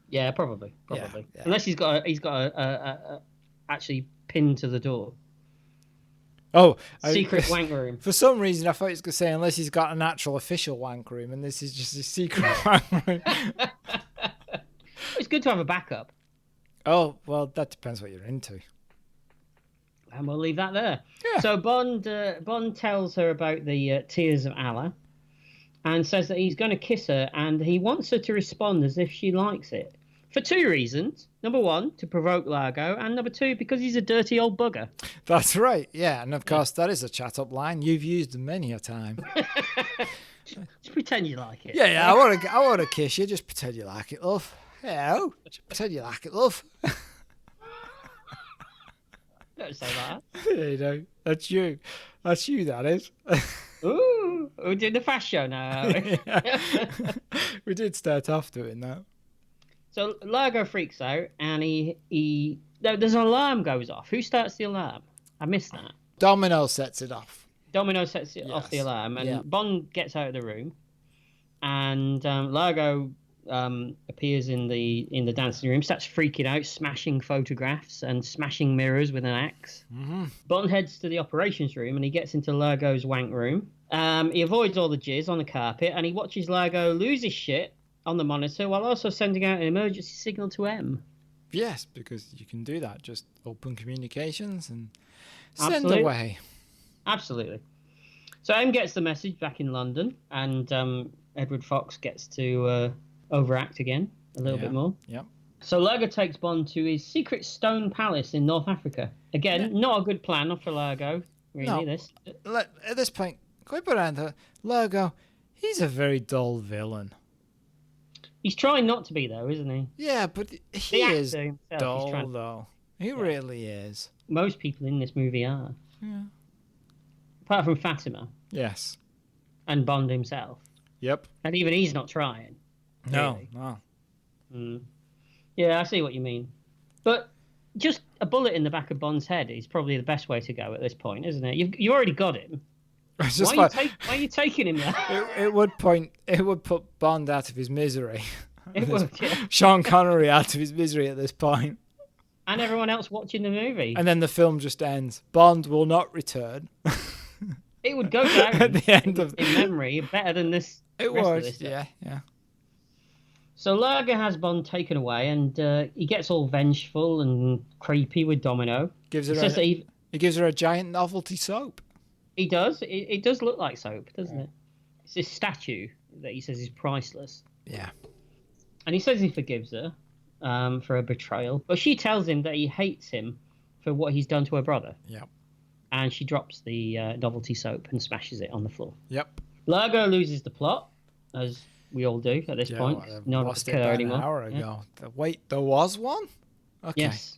Yeah, probably. Yeah. Unless he's got a actually pinned to the door. Oh, Secret wank room. For some reason, I thought he was going to say unless he's got an actual official wank room, and this is just his secret wank room. It's good to have a backup. Oh, well, that depends what you're into. And we'll leave that there. Yeah. So Bond tells her about the Tears of Allah and says that he's going to kiss her, and he wants her to respond as if she likes it. For two reasons. Number one, to provoke Largo, and number two, because he's a dirty old bugger. That's right, yeah. And of course, that is a chat-up line. You've used many a time. Just pretend you like it. Yeah, I want to kiss you. Just pretend you like it, love. Yeah, just pretend you like it, love. Don't say that. Yeah, you know, that's you. That's you, that is. Ooh, we're doing the fast show now. We did start off doing that. So Largo freaks out, and there's an alarm goes off. Who starts the alarm? I missed that. Domino sets it off. Domino sets it off the Yes. alarm, and Yeah. Bond gets out of the room, and Largo appears in the dancing room, starts freaking out, smashing photographs and smashing mirrors with an axe. Mm-hmm. Bond heads to the operations room, and he gets into Largo's wank room. He avoids all the jizz on the carpet, and he watches Largo lose his shit on the monitor while also sending out an emergency signal to M. Yes, because you can do that. Just open communications and send Absolutely. away. Absolutely. So M gets the message back in London, and Edward Fox gets to overact again a little bit more. Yep. So Largo takes Bond to his secret stone palace in North Africa. Again, not a good plan for Largo, really, No. this. At this point, can we put on the Largo? He's a very dull villain. He's trying not to be, though, isn't he? Yeah, but he The actor is himself, he's dull, trying- though. He really is. Most people in this movie are. Yeah. Apart from Fatima Yes. and Bond himself. Yep. And even he's not trying. No, Really. no. Yeah, I see what you mean. But just a bullet in the back of Bond's head is probably the best way to go at this point, isn't it? You already got him. It's Why just are you taking him there? it would put Bond out of his misery. It would, yeah. Sean Connery out of his misery at this point. And everyone else watching the movie. And then the film just ends. Bond will not return. It would go down At the end of in memory better than this. It rest of was, this stuff. yeah. So Largo has Bond taken away, and he gets all vengeful and creepy with Domino. Gives He her says that he gives her a giant novelty soap. he does. It does look like soap, doesn't it? It's this statue that he says is priceless. Yeah. And he says he forgives her for her betrayal, but she tells him that he hates him for what he's done to her brother. Yep. And she drops the novelty soap and smashes it on the floor. Yep. Largo loses the plot, as we all do at this point. Well, I've None of us lost it care about anymore. an hour Yeah. ago. Wait, there was one? Okay. Yes.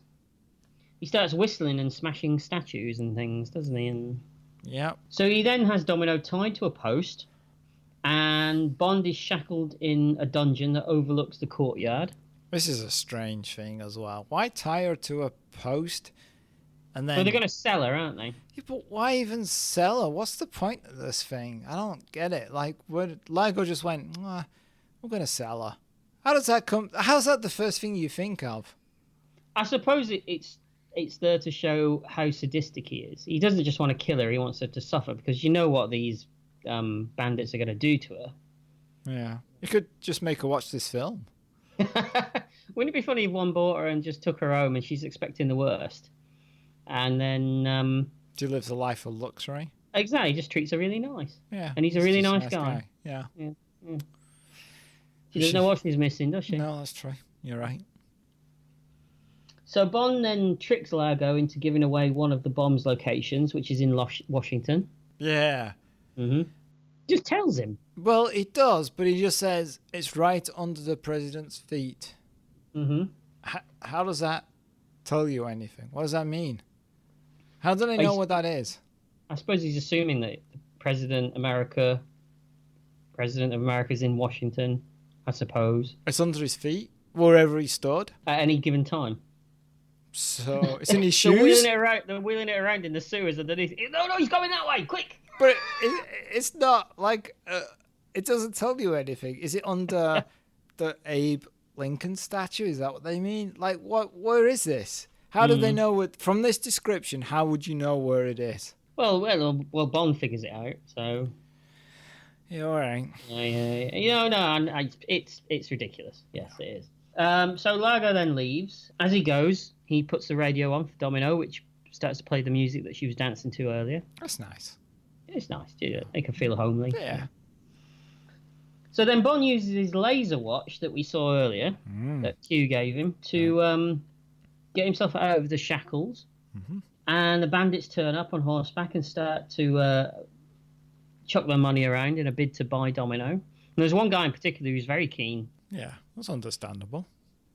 He starts whistling and smashing statues and things, doesn't he? And Yep. so he then has Domino tied to a post, and Bond is shackled in a dungeon that overlooks the courtyard. This is a strange thing as well. Why tie her to a post and then... Well, they're going to sell her, aren't they? Yeah, but why even sell her? What's the point of this thing? I don't get it. Like, Largo just went, we're going to sell her. How does that come? How's that the first thing you think of? I suppose it's there to show how sadistic he is. He doesn't just want to kill her; he wants her to suffer, because you know what these bandits are going to do to her. Yeah. You could just make her watch this film. Wouldn't it be funny if one bought her and just took her home, and she's expecting the worst, and then She lives a life of luxury. exactly just treats her really nice. Yeah. And he's a really just nice guy. Yeah. She doesn't know what she's missing, does she? No, that's true. You're right. So Bond then tricks Largo into giving away one of the bomb's locations, which is in Washington. Yeah. Just tells him. Well, he does, but he just says it's right under the president's feet. How does that tell you anything? What does that mean? How do they know what that is? I suppose he's assuming that President of America is in Washington, I suppose, It's under his feet, wherever he stood. at any given time. So it's in his They're shoes. they're wheeling it around in the sewers underneath. No, he's going that way, quick! But it's not like it doesn't tell you anything. Is it under the Abe Lincoln statue? Is that what they mean? Like, what? Where is this? How do they know what? From this description, how would you know where it is? Well, Bond figures it out, so... Yeah, all right. It's ridiculous. Yes, it is. So Largo then leaves. As he goes, he puts the radio on for Domino, which starts to play the music that she was dancing to earlier. That's nice. It's nice, too. Make her feel homely. Yeah. So then Bond uses his laser watch that we saw earlier, that Q gave him, to get himself out of the shackles. And the bandits turn up on horseback and start to chuck their money around in a bid to buy Domino. And there's one guy in particular who's very keen. Yeah, that's understandable.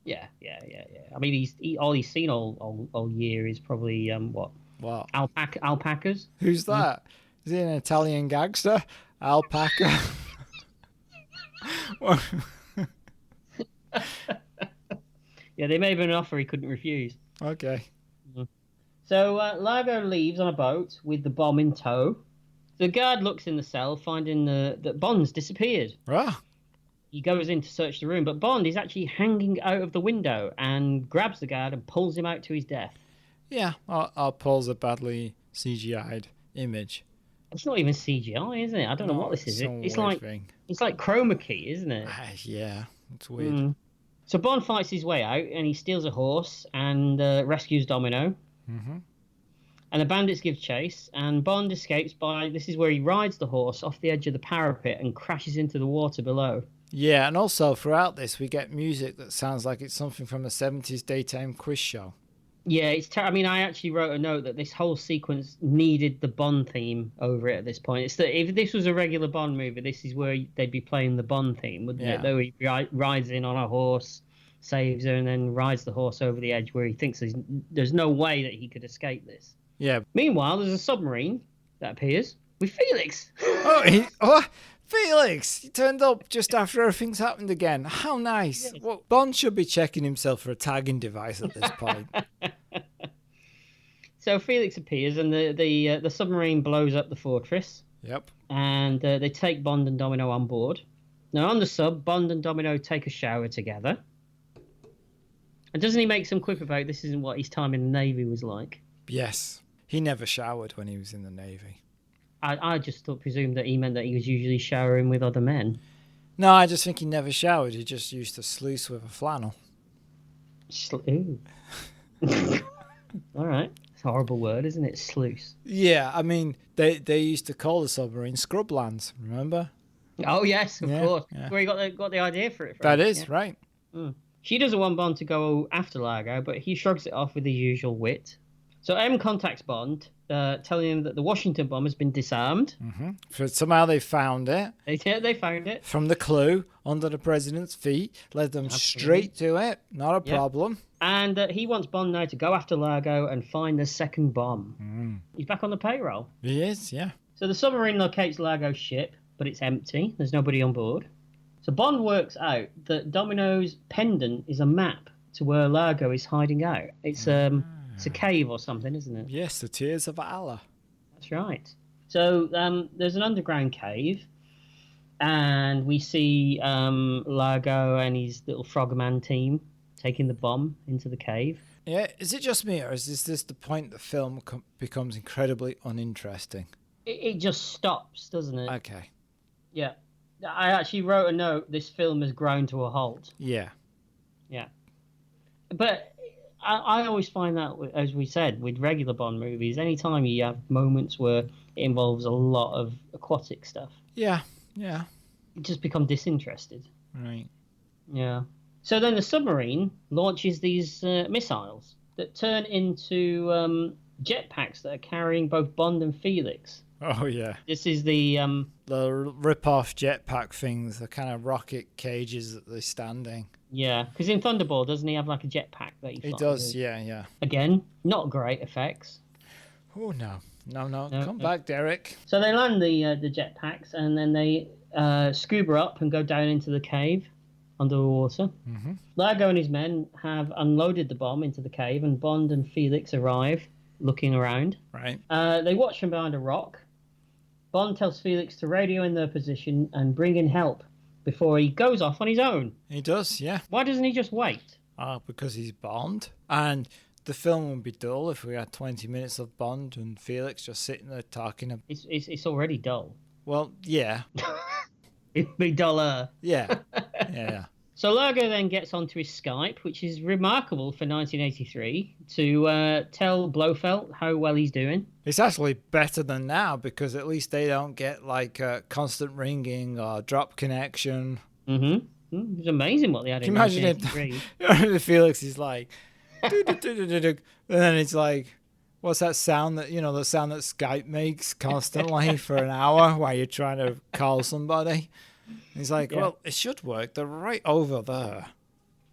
Yeah. I mean, all he's seen all year is probably what? What? Alpacas. Who's that? Is he an Italian gangster? Alpaca. Yeah, they made him an offer he couldn't refuse. Okay. So Largo leaves on a boat with the bomb in tow The guard looks in the cell, finding that Bond's disappeared. Ah, He goes in to search the room, but Bond is actually hanging out of the window and grabs the guard and pulls him out to his death. yeah. I'll pause a badly CGI'd image. It's not even CGI, is it? I don't know what this is. some It's weird like thing. it's like chroma key, isn't it? Yeah, it's weird. So Bond fights his way out and he steals a horse and rescues Domino. Mm-hmm. And the bandits give chase, and Bond escapes by... This is where he rides the horse off the edge of the parapet and crashes into the water below. Yeah, and also throughout this, we get music that sounds like it's something from a 70s daytime quiz show. Yeah, I mean, I actually wrote a note that this whole sequence needed the Bond theme over it at this point. It's that if this was a regular Bond movie, this is where they'd be playing the Bond theme, wouldn't it? Though he rides in on a horse, saves her, and then rides the horse over the edge where he thinks there's no way that he could escape this. Yeah. Meanwhile, there's a submarine that appears with Felix. Felix! He turned up just after everything's happened again. How nice. Yes. Well, Bond should be checking himself for a tagging device at this point. So Felix appears, and the submarine blows up the fortress. Yep. And they take Bond and Domino on board. Now, on the sub, Bond and Domino take a shower together. And doesn't he make some quip about this isn't what his time in the Navy was like? Yes. He never showered when he was in the Navy. I just presumed that he meant that he was usually showering with other men. No, I just think he never showered. He just used to sluice with a flannel. Ooh. All right. It's a horrible word, isn't it? Sluice. Yeah, I mean, they used to call the submarine Scrublands, remember? Oh, yes, of course. Yeah. Where he got the idea for it from. That is, Yeah. right. She doesn't want Bond to go after Largo, but he shrugs it off with his usual wit. So M contacts Bond, telling him that the Washington bomb has been disarmed. So somehow they found it. They found it. From the clue under the president's feet, led them straight to it. Not a problem. And he wants Bond now to go after Largo and find the second bomb. He's back on the payroll. He is, yeah. So the submarine locates Largo's ship, but it's empty. There's nobody on board. So Bond works out that Domino's pendant is a map to where Largo is hiding out. It's a cave or something, isn't it? Yes, the Tears of Allah. That's right. So there's an underground cave, and we see Largo and his little frogman team taking the bomb into the cave. Yeah, is it just me, or is this the point the film becomes incredibly uninteresting? It just stops, doesn't it? Okay. Yeah. I actually wrote a note, this film has grown to a halt. Yeah. Yeah. But I always find that, as we said, with regular Bond movies, anytime you have moments where it involves a lot of aquatic stuff, Yeah. you just become disinterested. Right. Yeah. So then the submarine launches these missiles that turn into jetpacks that are carrying both Bond and Felix. Oh, yeah. This is the... The rip-off jetpack things, the kind of rocket cages that they're standing. Yeah, because in Thunderball, doesn't he have like a jetpack that he He flies does, with? yeah. Again, not great effects. Oh, no. Come back, Derek. So they land the jetpacks, and then they scuba up and go down into the cave under the water. Mm-hmm. Largo and his men have unloaded the bomb into the cave, and Bond and Felix arrive, looking around. Right. They watch from behind a rock. Bond tells Felix to radio in their position and bring in help before he goes off on his own. He does, yeah. Why doesn't he just wait? Because he's Bond. And the film would be dull if we had 20 minutes of Bond and Felix just sitting there talking. It's already dull. Well, yeah. It'd be duller. Yeah. Yeah. So Largo then gets onto his Skype, which is remarkable for 1983, to tell Blofeld how well he's doing. It's actually better than now because at least they don't get like constant ringing or drop connection. It was amazing what they had Can in you imagine 1983. if Felix is like, and then it's like, what's that sound that, the sound that Skype makes constantly for an hour while you're trying to call somebody? He's like, well, it should work. They're right over there.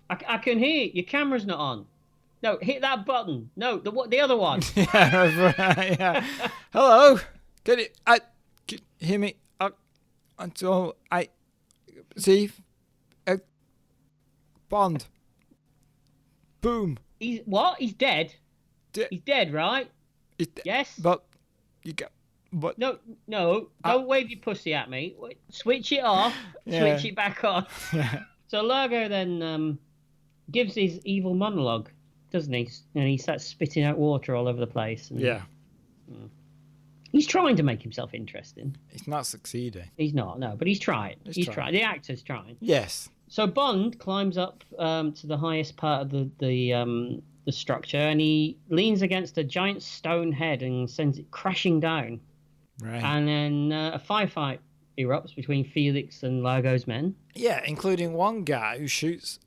I can hear you. Your camera's not on. No, hit that button. No, the other one. Yeah. Hello. Can you hear me? See, Bond. Boom. He's what? He's dead. He's dead, right? Yes. But you got But No, don't wave your pussy at me. Switch it off. Yeah. Switch it back on. So Largo then gives his evil monologue, doesn't he? And he starts spitting out water all over the place. And yeah, he's trying to make himself interesting. he's not succeeding. He's not, no, but he's trying. He's trying. trying. The actor's trying. Yes. So Bond climbs up to the highest part of the structure, and he leans against a giant stone head and sends it crashing down. Right. And then a firefight erupts between Felix and Largo's men. Yeah, including one guy who shoots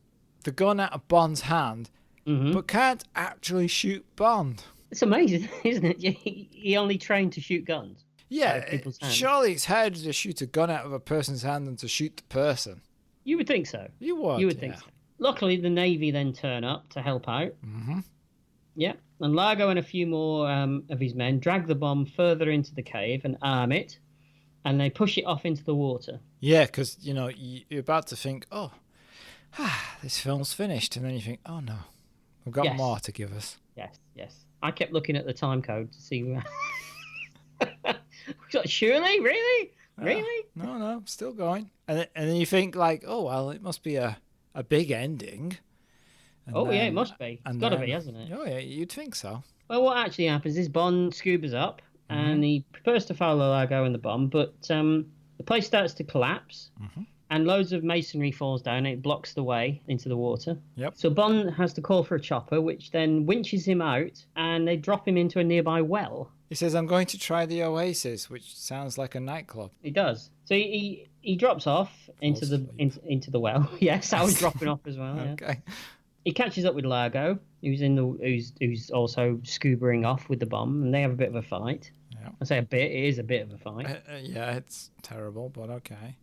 the gun out of Bond's hand, but can't actually shoot Bond. It's amazing, isn't it? He only trained to shoot guns. Yeah, out of people's hands. surely it's harder to shoot a gun out of a person's hand than to shoot the person. You would think so. You would. You would think so. Luckily, the Navy then turn up to help out. Yeah, and Largo and a few more of his men drag the bomb further into the cave and arm it, and they push it off into the water. Yeah, because, you're about to think, oh, this film's finished. And then you think, oh, no, we've got Yes. more to give us. Yes. I kept looking at the time code to see where... Surely? Really? Really? No, still going. And then you think, like, oh, well, it must be a big ending. And Yeah, then- it must be. It's and got to then- be, hasn't it? Oh, yeah, you'd think so. Well, what actually happens is Bond scubas up and he prepares to follow Largo and the bomb, but the place starts to collapse and loads of masonry falls down and it blocks the way into the water. Yep. So Bond has to call for a chopper, which then winches him out and they drop him into a nearby well. He says, I'm going to try the Oasis, which sounds like a nightclub. He does. So he drops off into the well. Yes, I was dropping off as well. Yeah. Okay. He catches up with Largo, who's also scubaing off with the bomb, and they have a bit of a fight. Yeah. I say a bit; it is a bit of a fight. Yeah, it's terrible, but okay.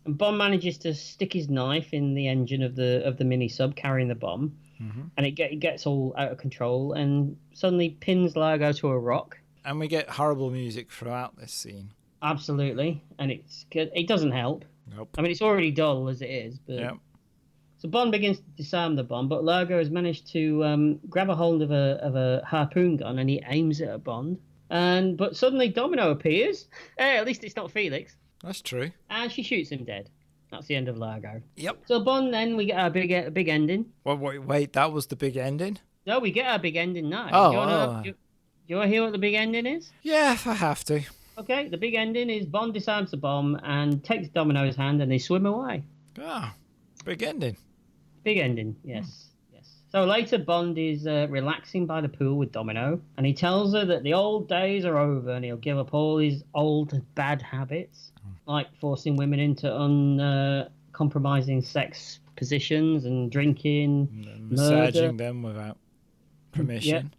And Bond manages to stick his knife in the engine of the mini sub carrying the bomb, and it gets all out of control, and suddenly pins Largo to a rock. And we get horrible music throughout this scene. Absolutely, and it doesn't help. Nope. I mean, it's already dull as it is, but. Yep. So Bond begins to disarm the bomb, but Largo has managed to grab a hold of a harpoon gun and he aims it at Bond. But suddenly Domino appears. Hey, at least it's not Felix. That's true. And she shoots him dead. That's the end of Largo. Yep. So Bond, then we get our big ending. Well, wait, that was the big ending? No, we get our big ending now. Oh, do you want to hear what the big ending is? Yeah, if I have to. Okay, the big ending is Bond disarms the bomb and takes Domino's hand and they swim away. Ah, big ending. Big ending, yes. So later, Bond is relaxing by the pool with Domino, and he tells her that the old days are over and he'll give up all his old bad habits, like forcing women into uncompromising sex positions and drinking, Massaging murder, them without permission.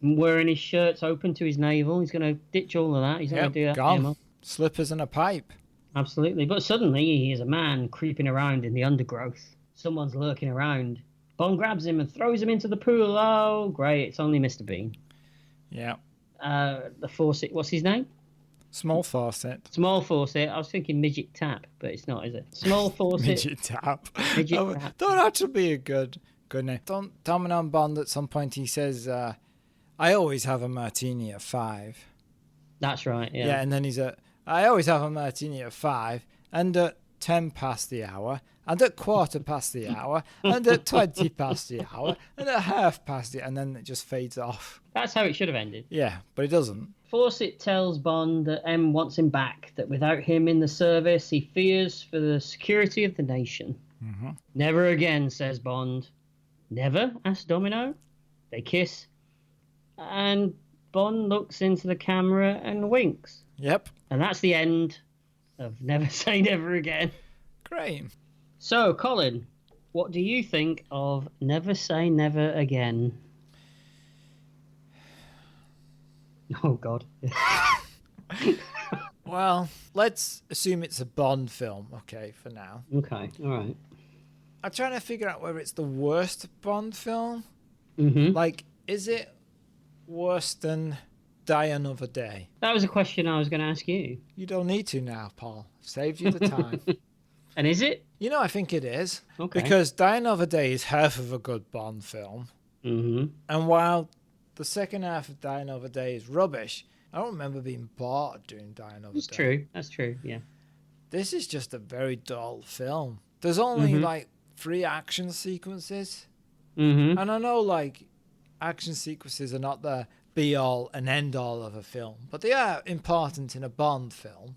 wearing his shirts open to his navel. He's going to ditch all of that. He's not going to do that gone. anymore. Slippers and a pipe. Absolutely. But suddenly, he hears a man creeping around in the undergrowth. Someone's lurking around. Bond grabs him and throws him into the pool. Oh, great. It's only Mr. Bean. Yeah. The Fawcett. What's his name? Small Fawcett. Small Fawcett. I was thinking Midget Tap, but it's not, is it? Small Fawcett. Midget Tap. Midget Oh, Tap. that would actually be a good name. Domino and Bond, at some point, he says, I always have a martini at 5. That's right, yeah. Yeah, and then I always have a martini at 5, and at 10 past the hour, and at quarter past the hour, and at 20 past the hour, and at half past and then it just fades off. That's how it should have ended. Yeah, but it doesn't. Fawcett tells Bond that M wants him back, that without him in the service, he fears for the security of the nation. Mm-hmm. Never again, says Bond. Never? asks Domino. They kiss, and Bond looks into the camera and winks. Yep. And that's the end of Never Say Never Again. Great. So, Colin, what do you think of Never Say Never Again? Oh, God. Well, let's assume it's a Bond film, okay, for now. Okay, all right. I'm trying to figure out whether it's the worst Bond film. Mm-hmm. Like, is it worse than Die Another Day? That was a question I was going to ask you. You don't need to now, Paul. I've saved you the time. And is it? You know, I think it is. Okay. Because Die Another Day is half of a good Bond film. Mm-hmm. And while the second half of Die Another Day is rubbish, I don't remember being bored during Die Another That's Day. true. That's true. Yeah. This is just a very dull film. There's only like 3 action sequences. Mm-hmm. And I know like action sequences are not the be all and end all of a film, but they are important in a Bond film.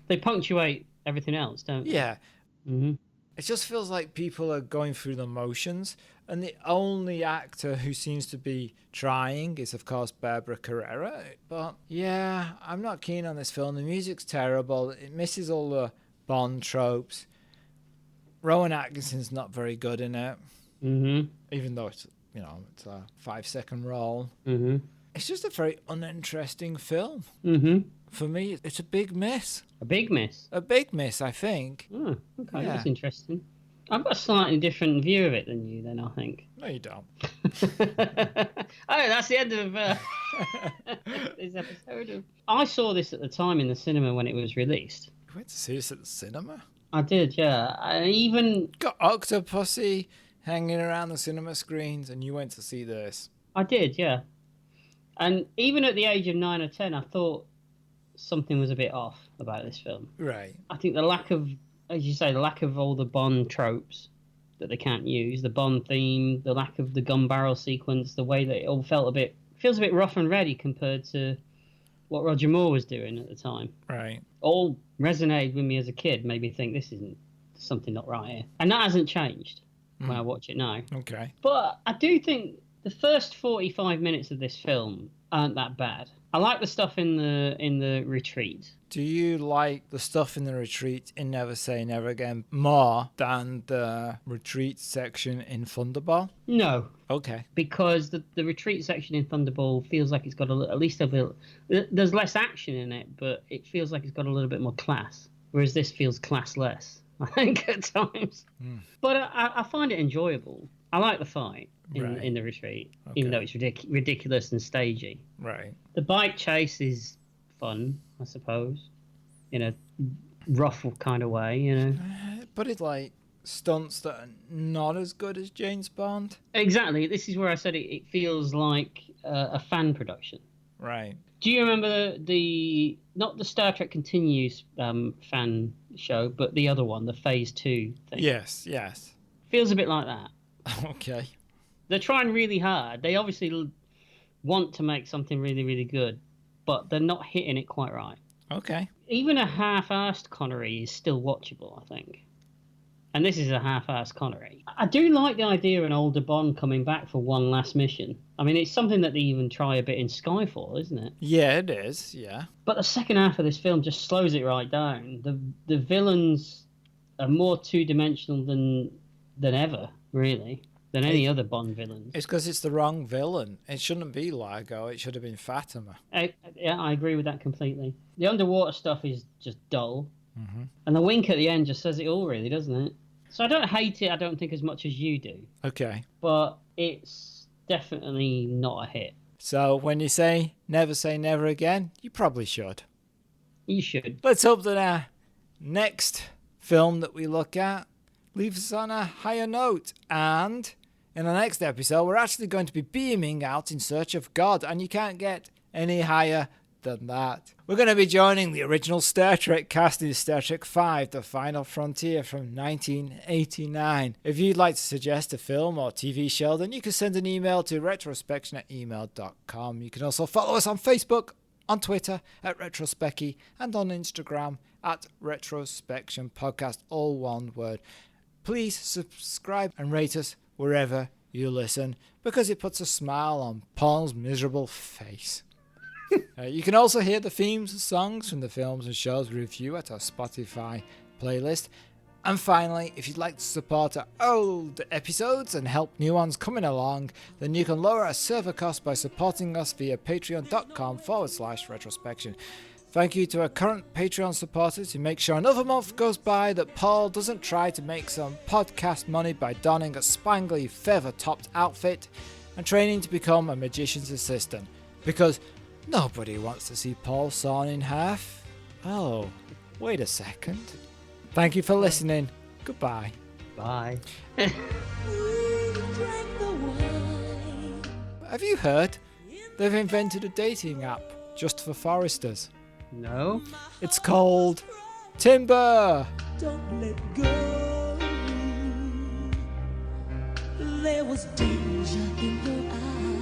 They punctuate everything else, don't they? Yeah. Mm-hmm. It just feels like people are going through the motions, and the only actor who seems to be trying is, of course, Barbara Carrera. But yeah, I'm not keen on this film. The music's terrible. It misses all the Bond tropes. Rowan Atkinson's not very good in it, even though it's it's a 5-second role. Mm-hmm. It's just a very uninteresting film. Mm-hmm. For me, it's a big miss. A big miss. A big miss, I think. Oh, okay, Yeah. that's interesting. I've got a slightly different view of it than you, then, I think. No, you don't. Oh, that's the end of this episode. I saw this at the time in the cinema when it was released. You went to see this at the cinema? I did, yeah. I even... Got Octopussy hanging around the cinema screens, and you went to see this. I did, yeah. And even at the age of 9 or 10, I thought something was a bit off about this film. Right. I think the lack of, as you say, the lack of all the Bond tropes that they can't use, the Bond theme, the lack of the gun barrel sequence, the way that it all feels a bit rough and ready compared to what Roger Moore was doing at the time. Right. All resonated with me as a kid, made me think this isn't something not right here. And that hasn't changed when I watch it now. Okay. But I do think the first 45 minutes of this film aren't that bad. I like the stuff in the retreat. Do you like the stuff in the retreat in Never Say Never Again more than the retreat section in Thunderball? No, Okay. because the retreat section in Thunderball feels like it's got at least a little... There's less action in it, but it feels like it's got a little bit more class, whereas this feels classless, I think, at times. But I find it enjoyable. I like the fight in the retreat, even though it's ridiculous and stagey. Right. The bike chase is fun, I suppose, in a rough kind of way, you know. But it's like stunts that are not as good as James Bond. Exactly. This is where I said it feels like a fan production. Right. Do you remember the not the Star Trek Continues fan show, but the other one, the Phase 2 thing? Yes. Feels a bit like that. Okay. They're trying really hard. They obviously want to make something really, really good, but they're not hitting it quite right. Okay. Even a half-assed Connery is still watchable, I think. And this is a half-assed Connery. I do like the idea of an older Bond coming back for one last mission. I mean, it's something that they even try a bit in Skyfall, isn't it? Yeah, it is. Yeah. But the second half of this film just slows it right down. The villains are more two-dimensional than ever, really, than any other Bond villains. It's because it's the wrong villain. It shouldn't be Largo. It should have been Fatima. Yeah, I agree with that completely. The underwater stuff is just dull. And the wink at the end just says it all, really, doesn't it? So I don't hate it, I don't think, as much as you do. Okay. But it's definitely not a hit. So when you say never again, you probably should. You should. Let's hope that our next film that we look at leaves us on a higher note. And in the next episode, we're actually going to be beaming out in search of God. And you can't get any higher than that. We're going to be joining the original Star Trek cast in Star Trek V, The Final Frontier from 1989. If you'd like to suggest a film or TV show, then you can send an email to retrospection@email.com. You can also follow us on Facebook, on Twitter @Retrospecky, and on Instagram @Retrospection Podcast, all one word. Please subscribe and rate us wherever you listen, because it puts a smile on Paul's miserable face. You can also hear the themes and songs from the films and shows we review at our Spotify playlist. And finally, if you'd like to support our old episodes and help new ones coming along, then you can lower our server costs by supporting us via patreon.com/retrospection. Thank you to our current Patreon supporters who make sure another month goes by that Paul doesn't try to make some podcast money by donning a spangly feather-topped outfit and training to become a magician's assistant. Because nobody wants to see Paul sawn in half. Oh, wait a second. Thank you for listening. Goodbye. Bye. We drank the wine. Have you heard? They've invented a dating app. just for foresters? No. It's called Timber! Don't let go. There was danger in your eyes.